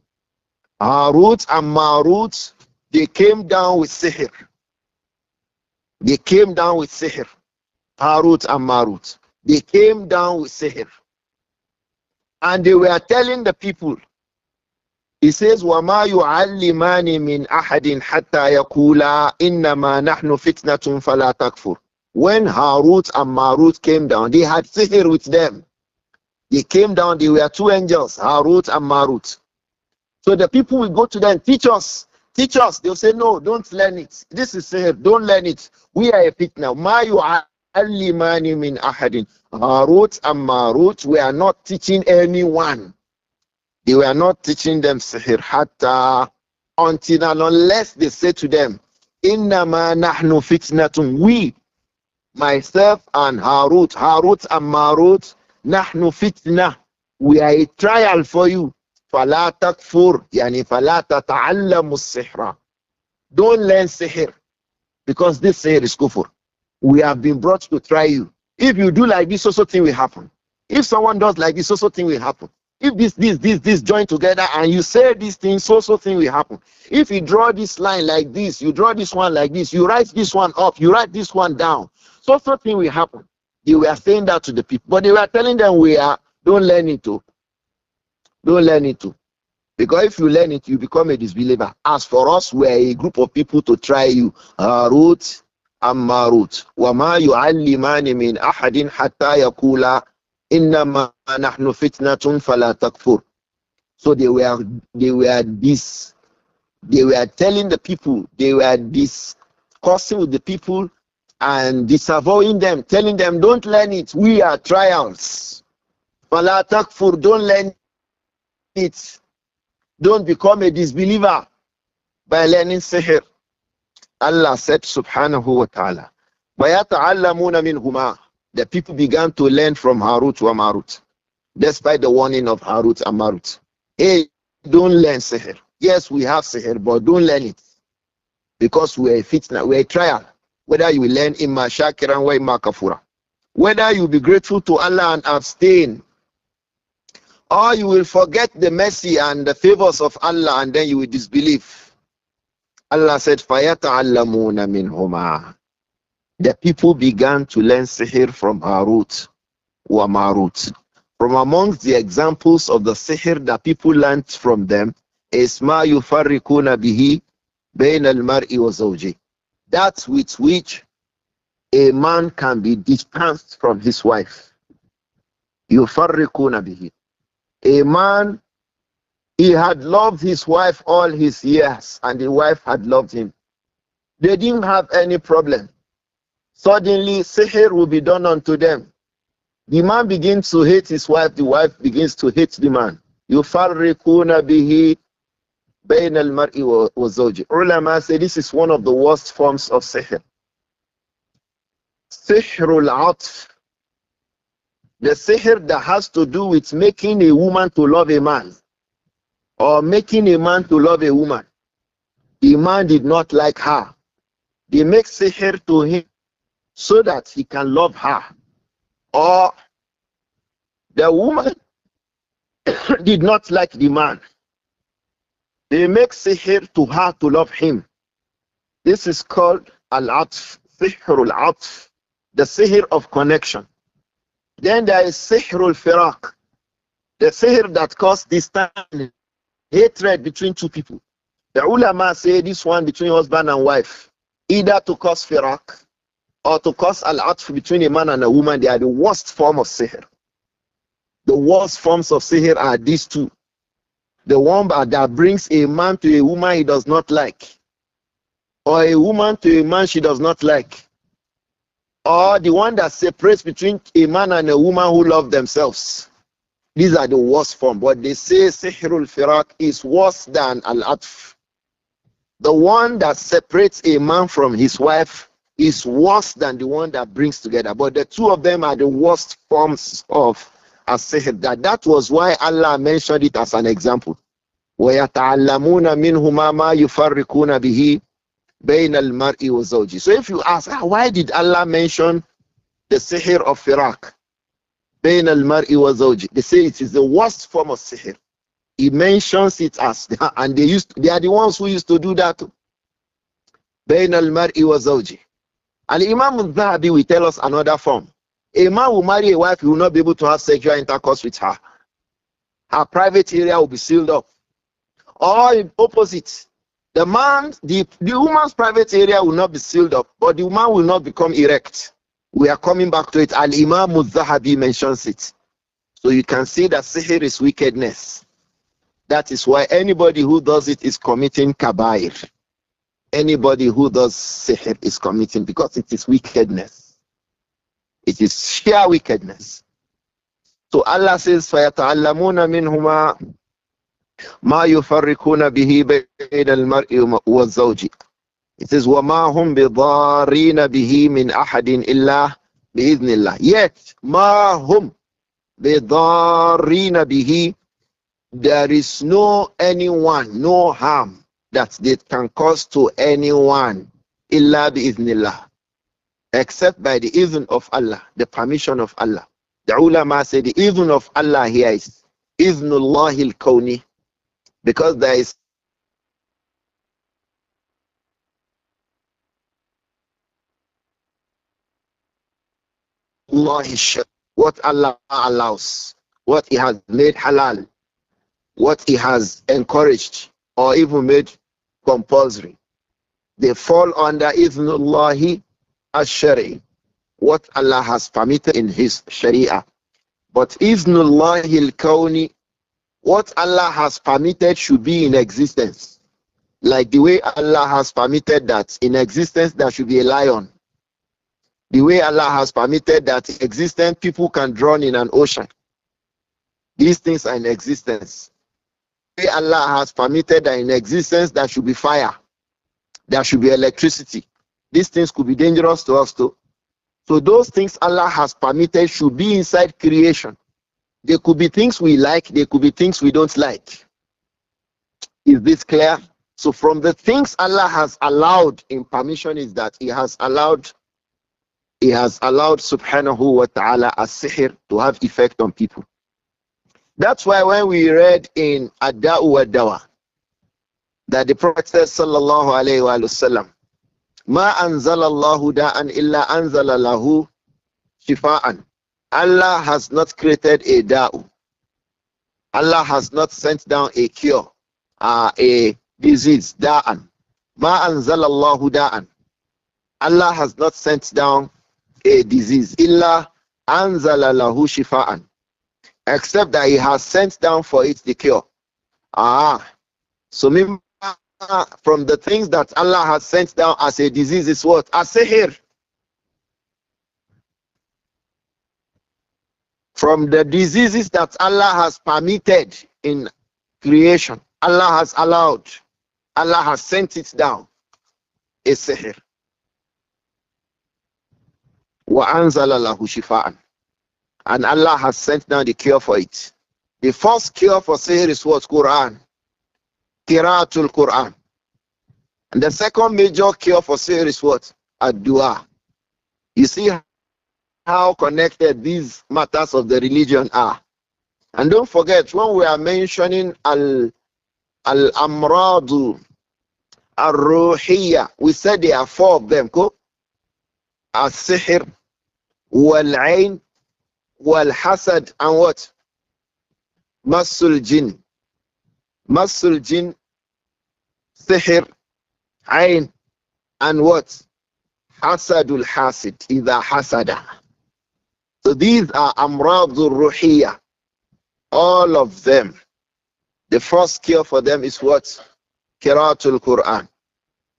Speaker 2: Harut and Marut, they came down with sihr. They came down with sihr. Harut and Marut. They came down with sihr. And they were telling the people, he says, وَمَا يُعَلِّمَانِ مِنْ أَحَدٍ حَتَّى يَقُولَا إِنَّمَا نَحْنُ فِتْنَةٌ فَلَا تَكْفُرْ. When Harut and Marut came down, they had sihr with them. They came down, they were two angels, Harut and Marut. So the people will go to them, teach us. They'll say, no, don't learn it. This is sihr, don't learn it. We are a fitna. مَا يُعَلِّمَانِ مِنْ أَحَدٍ. Harut and Marut were not teaching anyone. They were not teaching them sihr hatta until and unless they say to them, Innama nahnu fitnatun. We, myself and Harut and Marut, nahnu fitna. We are a trial for you. Fala takfur, yani fala tata'allamu sihra. Don't learn sihr because this sihr is kufur. We have been brought to try you. If you do like this, also thing will happen. If someone does like this, also thing will happen. If this join together and you say these things, so thing will happen. If you draw this line like this, you draw this one like this, you write this one up, you write this one down, so thing will happen. They were saying that to the people, but they were telling them don't learn it to. Don't learn it to. Because if you learn it, you become a disbeliever. As for us, we are a group of people to try you. Harut and Marut. وَمَا يُعَلِّمَانِ مِنْ أَحَدٍ حَتَّى يَقُولَا إِنَّمَا نَحْنُ فِتْنَةٌ فَلَا تَكْفُرْ. So they were telling the people, they were discussing with the people and disavowing them, telling them, don't learn it. We are trials. فَلَا تَكْفُرْ. Don't learn it. Don't become a disbeliever by learning sihr. Allah said, subhanahu wa ta'ala, وَيَتَعَلَّمُونَ مِنْهُمَا. The people began to learn from Harut wa Marut, despite the warning of Harut and Marut. Hey, don't learn sihr. Yes, we have sihr, but don't learn it. Because we are a fitna, we are a trial. Whether you will learn imma shakiran wa imma kafura. Whether you be grateful to Allah and abstain, or you will forget the mercy and the favors of Allah and then you will disbelieve. Allah said, فَيَتَعَلَّمُونَ مِنْهُمَا. The people began to learn sihr from Harut wa Marut. From amongst the examples of the sihr that people learned from them is مَا يُفَرِّقُونَ بِهِ بَيْنَ الْمَرْءِ وَزَوْجِهِ. That with which a man can be distanced from his wife. يُفَرِّقُونَ بِهِ. A man, he had loved his wife all his years and the wife had loved him. They didn't have any problem. Suddenly, sihr will be done unto them. The man begins to hate his wife, the wife begins to hate the man. يُفَرِّقُونَ بِهِ بَيْنَ الْمَرْءِ وَزَوْجِهِ. Ulama say this is one of the worst forms of sihr. Sihrul atf. The sihr that has to do with making a woman to love a man or making a man to love a woman. The man did not like her. They make sihr to him so that he can love her. Or the woman did not like the man. They make sihr to her to love him. This is called al-atf, sihrul atf, the sihr of connection. Then there is sihrul firaq. The sihr that caused distance, hatred between two people. The ulama say this one between husband and wife, either to cause firak or to cause al-atf between a man and a woman, they are the worst form of sihr. The worst forms of sihr are these two. The one that brings a man to a woman he does not like, or a woman to a man she does not like, or the one that separates between a man and a woman who love themselves. These are the worst form. But they say sihrul firak is worse than al-atf. The one that separates a man from his wife is worse than the one that brings together. But the two of them are the worst forms of as-sihr. That was why Allah mentioned it as an example. وَيَتَعَلَّمُونَ مِنْهُمَا مَا يُفَرِّقُونَ بِهِ بَيْنَ الْمَرْءِ وَزَوْجِهِ. So if you ask, why did Allah mention the sihr of firak? بَيْنَ الْمَرْءِ وَزَوْجِهِ. They say it is the worst form of sihr. He mentions it as, and they are the ones who used to do that. بَيْنَ الْمَرْءِ وَزَوْجِهِ. And Imam al-Zahabi will tell us another form. A man will marry a wife, he will not be able to have sexual intercourse with her. Her private area will be sealed up. Or the opposite. The woman's private area will not be sealed up, but the woman will not become erect. We are coming back to it. Al-Imam al-Zahabi mentions it. So you can see that sihr is wickedness. That is why anybody who does it is committing Kabaair. Anybody who does sihr is committing, because it is wickedness. It is sheer wickedness. So Allah says, فَيَتَعَلَّمُونَ مِنْهُمَا مَا يُفَرِّقُونَ بِهِ بَيْنَ الْمَرْءِ وَالزَّوْجِ. It says, وَمَا هُمْ بِضَارِّينَ بِهِ مِنْ أَحَدٍ إِلَّا بِإِذْنِ اللَّهِ. Yet, مَا هُمْ بِضَارِّينَ بِهِ, there is no anyone, no harm that they can cause to anyone, إِلَّا بِإِذْنِ اللَّهِ, except by the izn of Allah, the permission of Allah. The ulama say the izn of Allah here is Iznullahi al-Kawni, because there is what Allah allows, what He has made halal, what He has encouraged or even made compulsory. They fall under Iznullahi al-Shari, what Allah has permitted in His Sharia. But Iznullahi al-Kawni, what Allah has permitted should be in existence. Like the way Allah has permitted that in existence there should be a lion. The way Allah has permitted that in existence people can drown in an ocean. These things are in existence. The way Allah has permitted that in existence there should be fire. There should be electricity. These things could be dangerous to us too. So those things Allah has permitted should be inside creation. There could be things we like, there could be things we don't like. Is this clear? So from the things Allah has allowed in permission is that He has allowed subhanahu wa ta'ala as-sihr to have effect on people. That's why when we read in Ad-Da'u wa-Dawa that the Prophet says sallallahu alayhi wa sallam, Ma anzala Allahu da'an illa anzala lahu shifa'an. Allah has not created a da'u. Allah has not sent down a cure, a disease, da'an. Ma anzala Allahu da'an. Allah has not sent down a disease, illa anzala lahu shifa'an, except that He has sent down for it the cure. So from the things that Allah has sent down as a disease is what? As-sihr. From the diseases that Allah has permitted in creation, Allah has allowed, Allah has sent it down, is sihr. وَأَنزَلَ لَهُ شِفَاءً. And Allah has sent down the cure for it. The first cure for sihr is what? Quran. Qira'atul Quran. And the second major cure for sihr is what? Ad-dua. You see how connected these matters of the religion are. And don't forget, when we are mentioning al-amradu al-ruhiyya, we said there are four of them. As-sihr, wal-ain, wal-hasad, and what? Masul jinn. Masul jinn, sihr, ayn, and what? Hasadul hasid, idha hasada. So these are amradul ruhiyah. All of them. The first cure for them is what? Qiraatul Quran.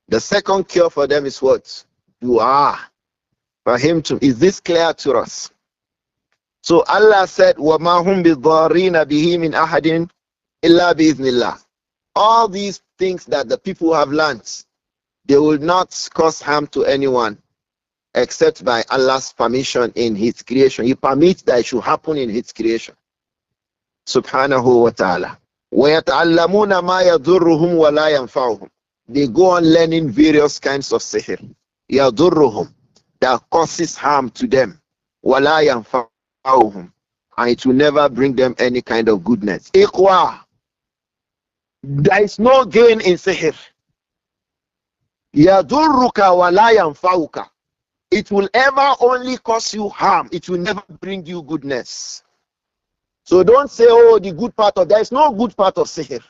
Speaker 2: The second cure for them is what? Dua. For him to, is this clear to us? So Allah said, وَمَا هُمْ بِالضَّارِينَ بِهِ مِنْ أَحَدٍ إِلَّا بِإِذْنِ اللَّهِ. All these things that the people have learnt, they will not cause harm to anyone except by Allah's permission in His creation. He permits that it should happen in His creation. Subhanahu wa ta'ala. وَيَتَعَلَّمُونَ مَا يَضُرُّهُمْ وَلَا يَنْفَعُهُم. They go on learning various kinds of sihr. يَضُرُّهُم, that causes harm to them. وَلَا يَنْفَعُهُم, and it will never bring them any kind of goodness. Iqwa, there is no gain in sihr. يَضُرُّكَ وَلَا يَنْفَعُكَ. It will ever only cause you harm. It will never bring you goodness. So don't say, oh, the good part of, there is no good part of sihr.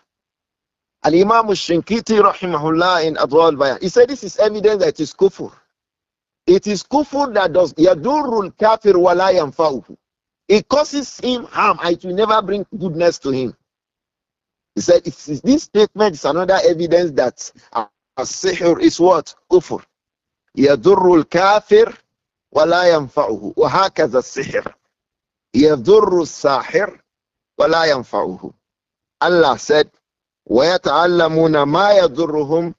Speaker 2: Al-Imam al-Shinkiti rahimahullah in Adwal Bayan, he said this is evidence that it is kufr. It is kufr that does yadurrul kafir wa la yanfa'uhu. It causes him harm and it will never bring goodness to him. He said this statement is another evidence that sihr is what? Kufr. Yadurrul kafir wa la yanfa'uhu. Wa hakaza sihr. Yadurru sahir wa la yanfa'uhu. Allah said, وَيَتَعَلَّمُونَ مَا يَضُرُّهُمْ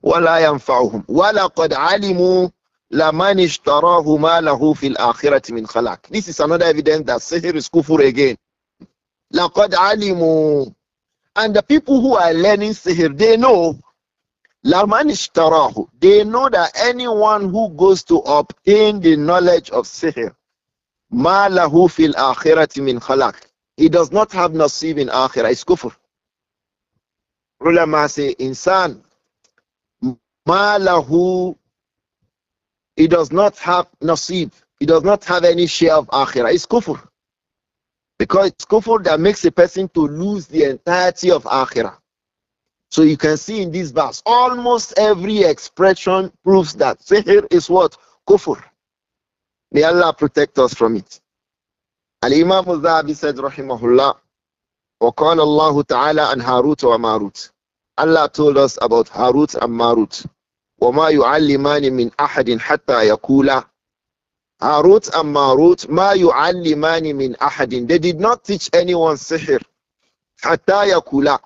Speaker 2: وَلَا يَنْفَعُهُمْ وَلَقَدْ عَلِمُوا لَمَنِ اشْتَرَاهُ مَا لَهُ فِي الْآخِرَةِ مِنْ خَلَقٍ. This is another evidence that sihr is kufur again. لَقَدْ عَلِمُوا, and the people who are learning sihr, they know لَمَنِ اشْتَرَاهُ, they know that anyone who goes to obtain the knowledge of sihr, مَا لَهُ فِي الْآخِرَةِ مِنْ خَلَقٍ, he does not have nasib in akhirah. It's kufur. Ulama say, insan, malahu, he does not have nasib, he does not have any share of akhirah. It's kufr. Because it's kufr that makes a person to lose the entirety of akhirah. So you can see in this verse, almost every expression proves that sihr is what? Kufr. May Allah protect us from it. Al-Imam al-Zahabi said, rahimahullah, وقال الله تعالى عن هاروت وماروت. Allah told us about Harut and Marut. وما يعلمان من أحد حتى يقولا. Harut and Marut, ما يعلمان من أحد. They did not teach anyone sihr. حتى يقولا.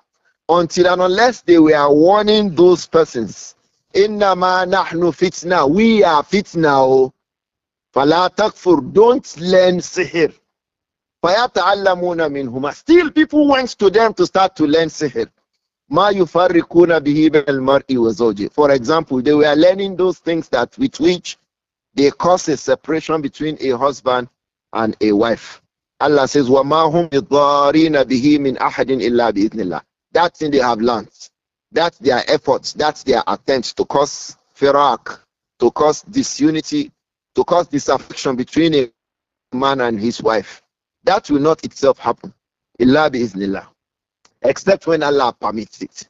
Speaker 2: Until and unless they were warning those persons. إنما نحن فتنة. We are fitna. فلا تكفر. Don't learn sihr. فَيَتَعَلَّمُونَ مِنْهُمَا. Still people went to them to start to learn sihr. مَا يُفَرِّقُونَ بِهِ بَيْنَ الْمَرْءِ وَزَوْجِهِ. For example, they were learning those things that with which they cause a separation between a husband and a wife. Allah says, وَمَا هُمْ بِضَارِينَ بِهِ مِنْ أَحَدٍ إِلَّا بِإِذْنِ اللَّهِ. That thing they have learned. That's their efforts. That's their attempts to cause firaq, to cause disunity, to cause disaffection between a man and his wife. That will not itself happen. Illa bi-iznillah. Except when Allah permits it.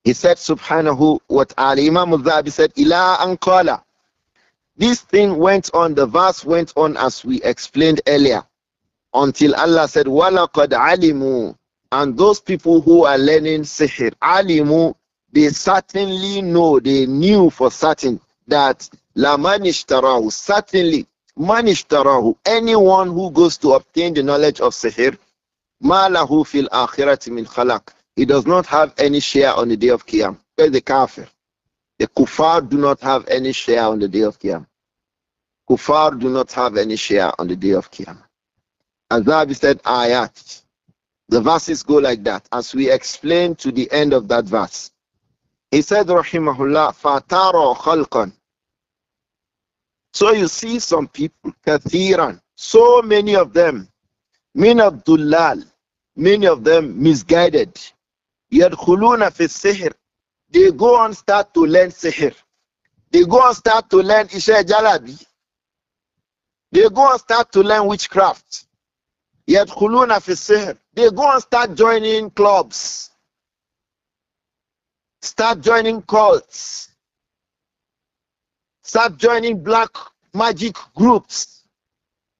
Speaker 2: He said, subhanahu wa ta'ala, Imam al-Zahabi said, ila an qala. This thing went on, the verse went on as we explained earlier, until Allah said, وَلَقَدْ عَلِمُوا. And those people who are learning sihr, alimu, they certainly know, they knew for certain that la man ishtarahu, certainly, man ishtarahu, anyone who goes to obtain the knowledge of sihr, ma lahu fil akhirati min khalaq, he does not have any share on the day of Qiyam. Where's the kafir? The kuffar do not have any share on the day of Qiyam. Kuffar do not have any share on the day of Qiyam. Azabi said ayat. The verses go like that, as we explained to the end of that verse. He said, rahimahullah, fatara khalqan. So you see some people, kathiran, so many of them, min abdullal, many of them misguided. Yadkhuluna fi sihr. They go and start to learn sihr. They go and start to learn isha jalabi. They go and start to learn witchcraft. يَدْخُلُونَ فِي السِّحْرِ. They go and start joining clubs. Start joining cults. Start joining black magic groups.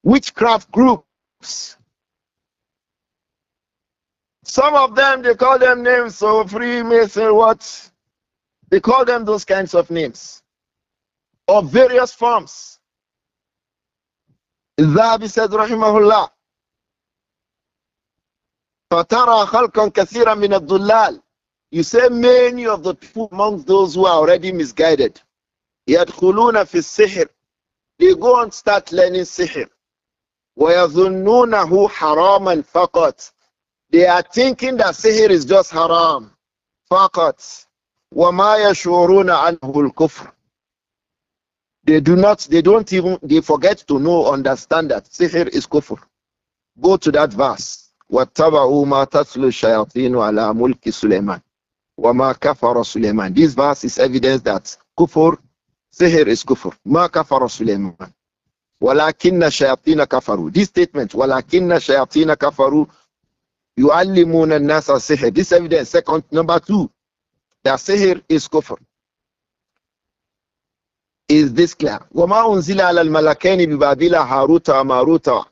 Speaker 2: Witchcraft groups. Some of them, they call them names, so Freemason, what? They call them those kinds of names. Of various forms. الذهبي said رحمه الله فترى خلقا كثيرا من الضلال. You say many of the people amongst those who are already misguided. يدخلون في السحر. They go and start learning sihr. ويظنونه حراما فقط. They are thinking that sihr is just haram. فقط. وما يشعرون عنه الكفر. They forget to know, understand that sihr is kufr. Go to that verse. وَاتَّبَعُوا مَا تَتْلُو الشَّيَاطِينُ عَلَى مُلْكِ سُلَيْمَانَ وَمَا كَفَرَ سُلَيْمَانَ. This verse is evidence that kufr, sihr is kufr. مَا كَفَرَ سُلَيْمَانَ وَلَكِنَّ الشَّيَاطِينَ كَفَرُوا. This statement, وَلَكِنَّ الشَّيَاطِينَ كَفَرُوا يُعَلِّمُونَ النَّاسَ السِّحْرَ. This evidence, second, number 2, that sihr is kufr. Is this clear? وَمَا أُنزِلَ عَلَى الْمَلَكَيْنِ بِبَابِلَ هَارُوتَ وَمَارُوتَ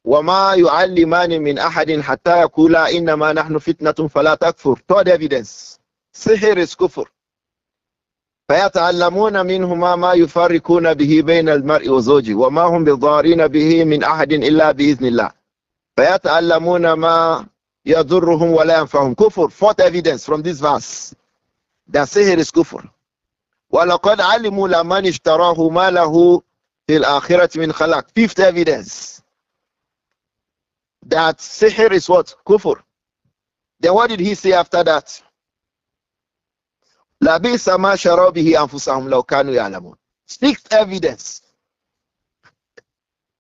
Speaker 2: وَمَا يُعَلِّمَانِ مِنْ أَحَدٍ حَتَّى يَقُولَا إِنَّمَا نَحْنُ فِتْنَةٌ فَلَا تَكْفُرْ. Third evidence, sihr is kufr. فَيَتَعَلَّمُونَ مِنْهُمَا مَا يُفَرِّقُونَ بِهِ بَيْنَ الْمَرْءِ وَزَوْجِهِ وَمَا هُمْ بِضَارِّينَ بِهِ مِنْ أَحَدٍ إِلَّا بِإِذْنِ اللَّهِ فَيَتَعَلَّمُونَ مَا يَضُرُّهُمْ وَلَا يَنْفَعُهُمْ. Kufr. Fourth evidence from this verse that sihr is kufr. وَلَقَدْ عَلِمُوا لَمَنِ اشْتَرَاهُ مَا لَهُ فِي الْآخِرَةِ مِنْ خَلَقٍ. Fifth evidence that sihr is what? Kufr. Then what did he say after that? لَبِئْسَ مَا شَرَوْا بِهِ أَنفُسَهُمْ لَوْ كَانُوا يَعْلَمُونَ. Sixth evidence,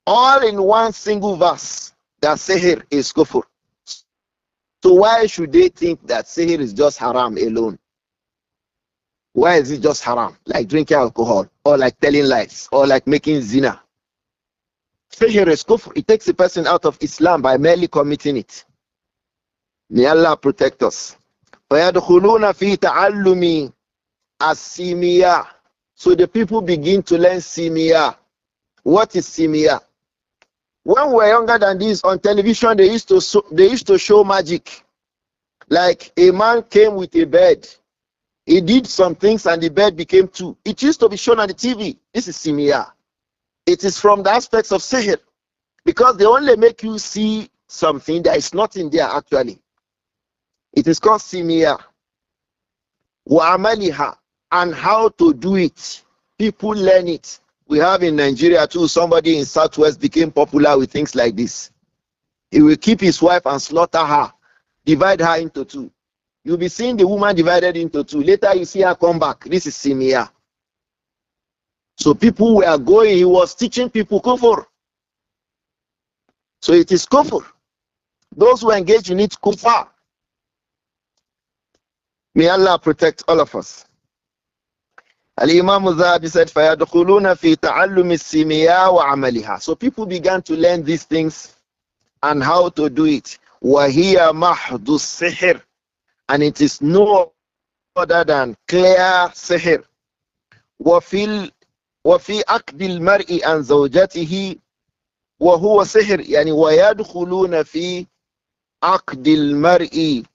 Speaker 2: all in one single verse, that sihr is kufr. So why should they think that sihr is just haram alone? Why is it just haram? Like drinking alcohol, or like telling lies, or like making zina. Sihr is kufr. It takes a person out of Islam by merely committing it. May Allah protect us. فَيَدْخُلُونَ فِي تَعَلُّمِ السِّمِيَّةِ. So the people begin to learn simiyah. What is simiyah? When we were younger than this, on television, they used to show magic. Like a man came with a bed. He did some things and the bed became two. It used to be shown on the TV. This is simiyah. It is from the aspects of sihr, because they only make you see something that is not in there actually. It is called simiyah. Wa amaliha, and how to do it. People learn it. We have in Nigeria too, somebody in Southwest became popular with things like this. He will keep his wife and slaughter her, divide her into two. You'll be seeing the woman divided into two. Later you see her come back. This is simiyah. So people were going, he was teaching people kufr. So it is kufr. Those who engage in it, kufar. May Allah protect all of us. Al-Imam al-Zahabi said, فَيَدْخُلُونَ فِي تَعَلُّمِ السِّمِيَّةِ وَعَمَلِهَا. So people began to learn these things and how to do it. وَهِيَ مَحْضُ السِّحْرِ. And it is no other than clear sihr. وَفِي عَقْدِ الْمَرْءِ عَنْ زَوْجَتِهِ وَهُوَ سِحْرٌ. يعني وَيَدْخُلُونَ فِي عَقْدِ الْمَرْءِ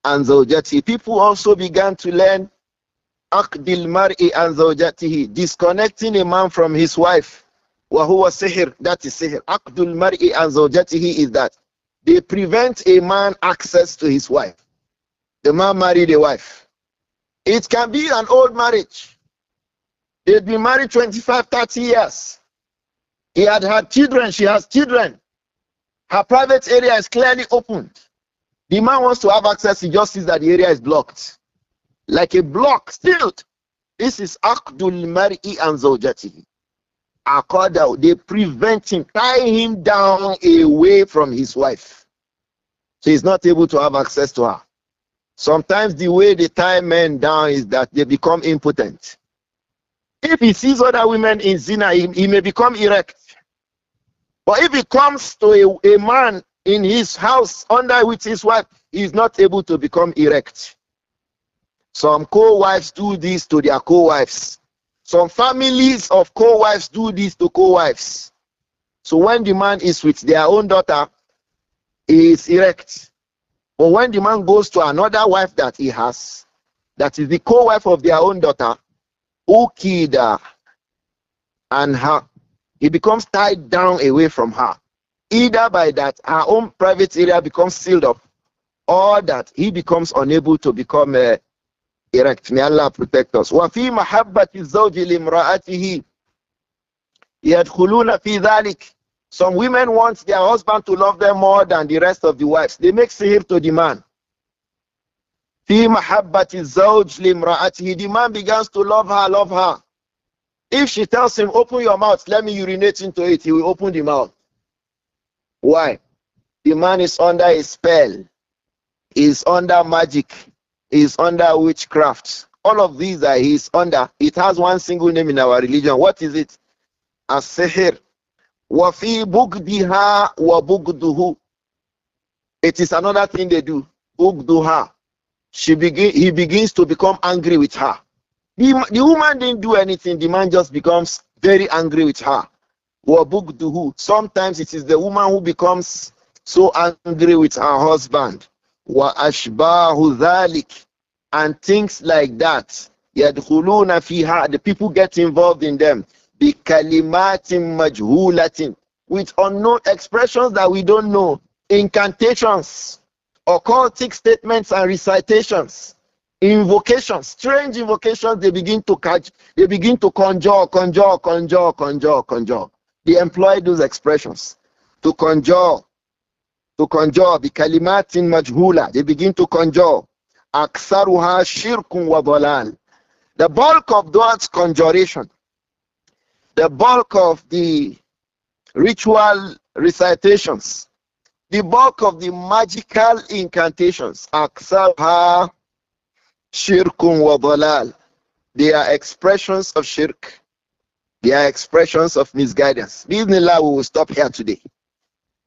Speaker 2: عَنْ زَوْجَتِهِ. People also began to learn عَقْدِ الْمَرْءِ عَنْ زَوْجَتِهِ, disconnecting a man from his wife. وَهُوَ سِحْرٌ. That is sihr. عَقْدُ الْمَرْءِ عَنْ زَوْجَتِهِ is that they prevent a man access to his wife. The man married a wife. It can be an old marriage. They've been married 25, 30 years. He had had children. She has children. Her private area is clearly opened. The man wants to have access. He just sees that the area is blocked. Like a block, sealed. This is Aqdul Mar'i an Zawjatihi. Aqada, they prevent him, tie him down away from his wife. So he's not able to have access to her. Sometimes the way they tie men down is that they become impotent. If he sees other women in zina, he may become erect. But if it comes to a man in his house under with his wife, he is not able to become erect. Some co-wives do this to their co-wives. Some families of co-wives do this to co-wives. So when the man is with their own daughter, he is erect. But when the man goes to another wife that he has, that is the co-wife of their own daughter, Ukida, and her, he becomes tied down away from her. Either by that her own private area becomes sealed up, or that he becomes unable to become erect. May Allah protect us. وَفِي مَحَبَّةِ الزَّوْجِ لِامْرَأَتِهِ يَدْخُلُونَ فِي ذَلِكَ. Some women want their husband to love them more than the rest of the wives. They make sihr to the man. فِي مَحَبَّةِ الزَّوْجِ لِامْرَأَتِهِ. The man begins to love her, love her. If she tells him, open your mouth, let me urinate into it, he will open the mouth. Why? The man is under a spell. He is under magic. He is under witchcraft. All of these are he is under. It has one single name in our religion. What is it? As-sihr. وَفِي بُغْدِهَا وَبُغْدُهُ. It is another thing they do. Bugduha. He begins to become angry with her. The woman didn't do anything. The man just becomes very angry with her. وَبُغْدُهُ. Sometimes it is the woman who becomes so angry with her husband. وَأَشْبَاهُ ذَلِكَ. And things like that. يَدْخُلُونَ فِيهَا. The people get involved in them. بِكَلِمَاتٍ مَجْهُولَةٍ. With unknown expressions that we don't know. Incantations. Occultic statements and recitations. Invocations. Strange invocations they begin to catch. They begin to conjure. They employ those expressions. To conjure. بِكَلِمَاتٍ مَجْهُولَةٍ. They begin to conjure. أَكْثَرُهَا شِرْكٌ وَضَلَالٌ. The bulk of those conjuration, the bulk of the ritual recitations, the bulk of the magical incantations, أَكْثَرُهَا شِرْكٌ وَضَلَالٌ. They are expressions of shirk. They are expressions of misguidance. Bismillah, we will stop here today.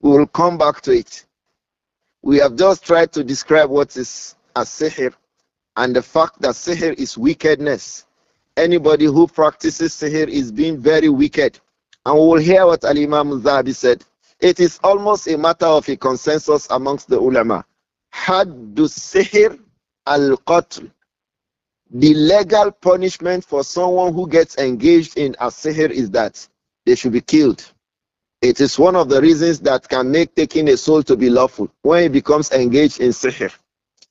Speaker 2: We will come back to it. We have just tried to describe what is as-sihr and the fact that sihr is wickedness. Anybody who practices sihr is being very wicked. And we will hear what Al-Imam al-Zahabi said. It is almost a matter of a consensus amongst the ulama. Haddu sihr al-qatl. The legal punishment for someone who gets engaged in as-sihr is that they should be killed. It is one of the reasons that can make taking a soul to be lawful when he becomes engaged in sihr.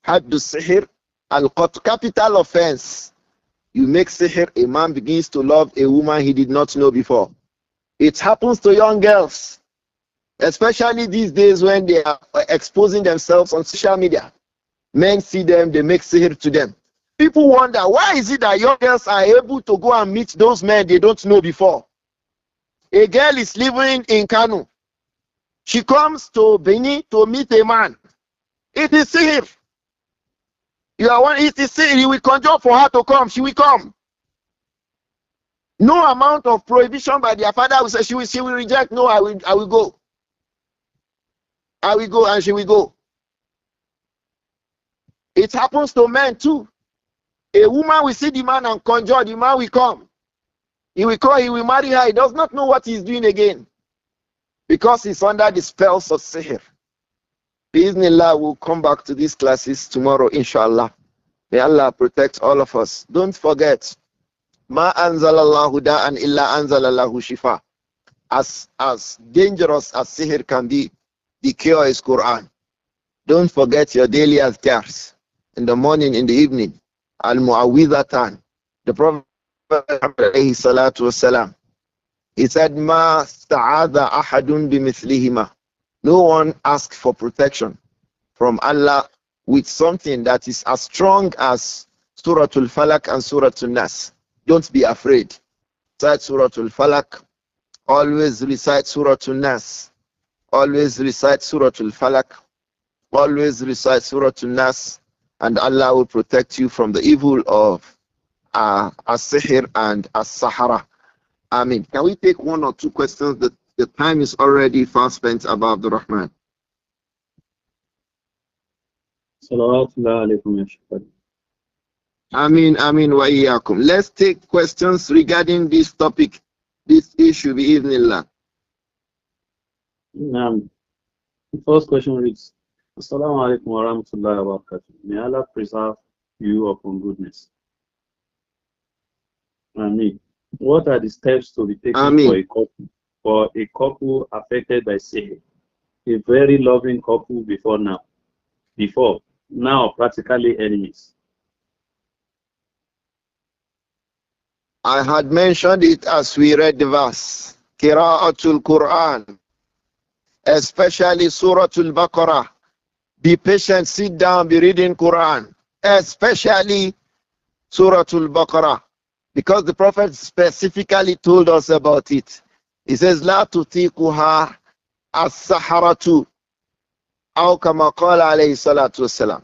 Speaker 2: Haddu sihr al-qatl, capital offense. You make sihr, a man begins to love a woman he did not know before. It happens to young girls, especially these days when they are exposing themselves on social media. Men see them, they make sihr to them. People wonder, why is it that young girls are able to go and meet those men they don't know before? A girl is living in Kano. She comes to Benin to meet a man. It is sihr. It is sihr. He will conjure for her to come. She will come. No amount of prohibition by their father will say she will reject. No, I will go. I will go and she will go. It happens to men too. A woman will see the man and conjure, the man will come. He will call, he will marry her. He does not know what he's doing again. Because he's under the spells of sihr. Bismillah, we'll come back to these classes tomorrow, inshallah. May Allah protect all of us. Don't forget, Ma anzalallahu da'an illa anzalallahu shifa. As dangerous as sihr can be, the cure is Quran. Don't forget your daily azkars. In the morning, in the evening. Al-Mu'awwidhatan. The Prophet والسلام, he said, Ma sta'adha ahadun bimithlihima. No one asks for protection from Allah with something that is as strong as Suratul Falak and Suratul Nas. Don't be afraid. Recite Suratul Falak. Always recite Suratul Nas. Always recite Suratul Falak. Always recite Suratul Nas. And Allah will protect you from the evil of as-sihr and as-sahara. Amin. Can we take one or two questions? The time is already far spent, Abba Abdurrahman.
Speaker 1: Salawatullah alaykum ya Shaykh.
Speaker 2: Amin wa iyyakum. Let's take questions regarding this topic, this issue, bi'idhnillah.
Speaker 1: The first question reads, Assalamu alaikum wa rahmatullahi wa barakatuh. May Allah preserve you upon goodness. Amen. What are the steps to be taken for a couple affected by sin? A very loving couple before now practically enemies.
Speaker 2: I had mentioned it as we read the verse. Qira'atul Quran, especially Suratul Baqarah. Be patient, sit down, be reading Quran, especially Suratul Baqarah, because the Prophet specifically told us about it. He says, La tutiquha as-saharatu, aw kama qala alayhi salatu wassalam.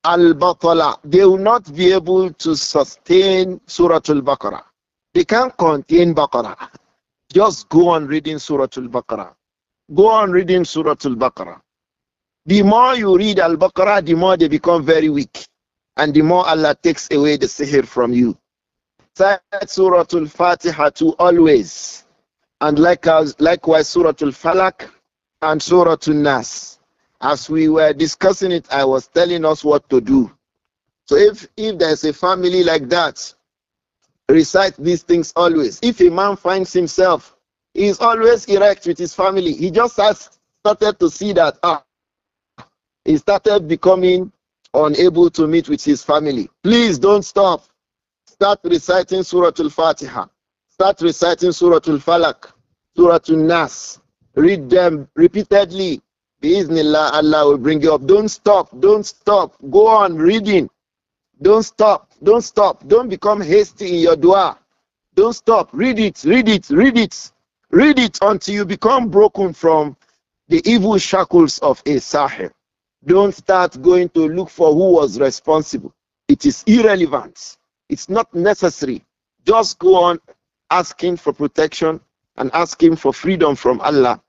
Speaker 2: Al-Batala, they will not be able to sustain Suratul Baqarah. They can't contain Baqarah. Just go on reading Suratul Baqarah. Go on reading Suratul Baqarah. The more you read Al-Baqarah, the more they become very weak. And the more Allah takes away the sihr from you. Cite Suratul Fatiha too always. And likewise Suratul Falak and Suratul Nas. As we were discussing it, I was telling us what to do. So if there's a family like that, recite these things always. If a man finds himself, he is always erect with his family. He just has started to see that, he started becoming unable to meet with his family. Please don't stop. Start reciting Surah Al-Fatiha. Start reciting Surah Al-Falaq, Surah Al-Nas. Read them repeatedly. Bismillah, Allah will bring you up. Don't stop. Don't stop. Go on reading. Don't stop. Don't stop. Don't become hasty in your dua. Don't stop. Read it. Read it. Read it. Read it until you become broken from the evil shackles of a sahir. Don't start going to look for who was responsible. It is irrelevant. It's not necessary. Just go on asking for protection and asking for freedom from Allah.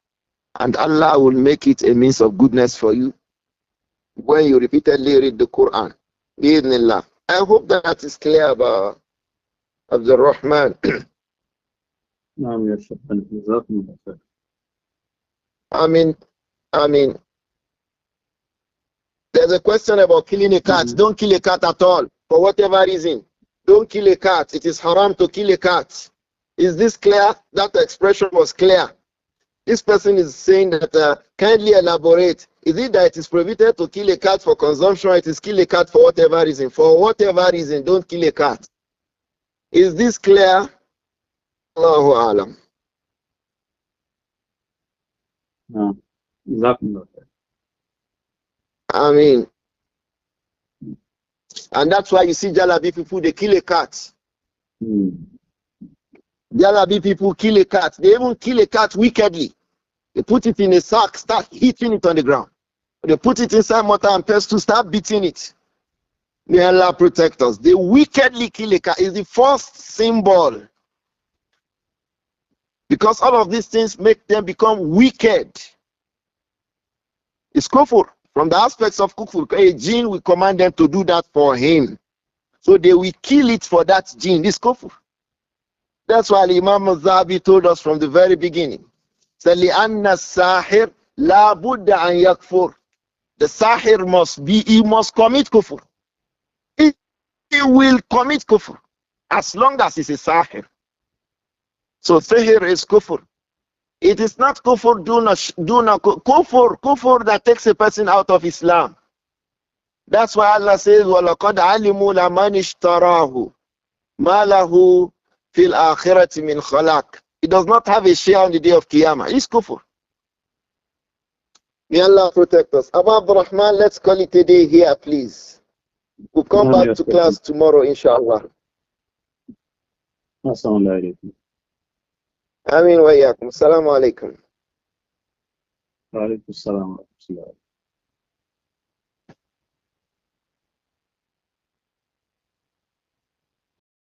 Speaker 2: And Allah will make it a means of goodness for you when you repeatedly read the Quran. Bismillah. I hope that is clear about AbdurRahman. I mean, there's a question about killing a cat. Don't kill a cat at all, for whatever reason. Don't kill a cat. It is haram to kill a cat. Is this clear? That expression was clear. This person is saying that, kindly elaborate. Is it that it is prohibited to kill a cat for consumption, or it is kill a cat for whatever reason? For whatever reason, don't kill a cat. Is this clear? Allahu Alam.
Speaker 1: No, exactly.
Speaker 2: I mean, and that's why you see Jalabi people, they kill a cat. Jalabi people kill a cat. They even kill a cat wickedly. They put it in a sack, start hitting it on the ground. They put it inside mortar and pestle, start beating it. May Allah protect us. They wickedly kill a cat. It's the first symbol. Because all of these things make them become wicked. It's kufr. From the aspects of kufr, a jinn will command them to do that for him. So they will kill it for that jinn. This kufr. That's why Imam al-Zahabi told us from the very beginning. لِأَنَّ السَّاحِرْ لَا بُدَّ أَنْ يَكْفُرْ. The sahir he must commit kufr. He will commit kufr as long as he's a sahir. So sihir is kufr. It is not kufr kufr that takes a person out of Islam. That's why Allah says, وَلَقَدْ عَلِمُوا لَمَنِ اشْتَرَاهُ مَا لَهُ فِي الْآخِرَةِ مِنْ خَلَاقٍ. He does not have a share on the day of Qiyamah. It's kufr. May Allah protect us. Abu Abdurrahman, let's call it a day here, please. We'll come back to class tomorrow, inshallah.
Speaker 1: Assalamu alaikum.
Speaker 2: Ameen wa iyaakum. Assalamu alaikum.
Speaker 1: Wa alaikum assalam wa rahmatullah.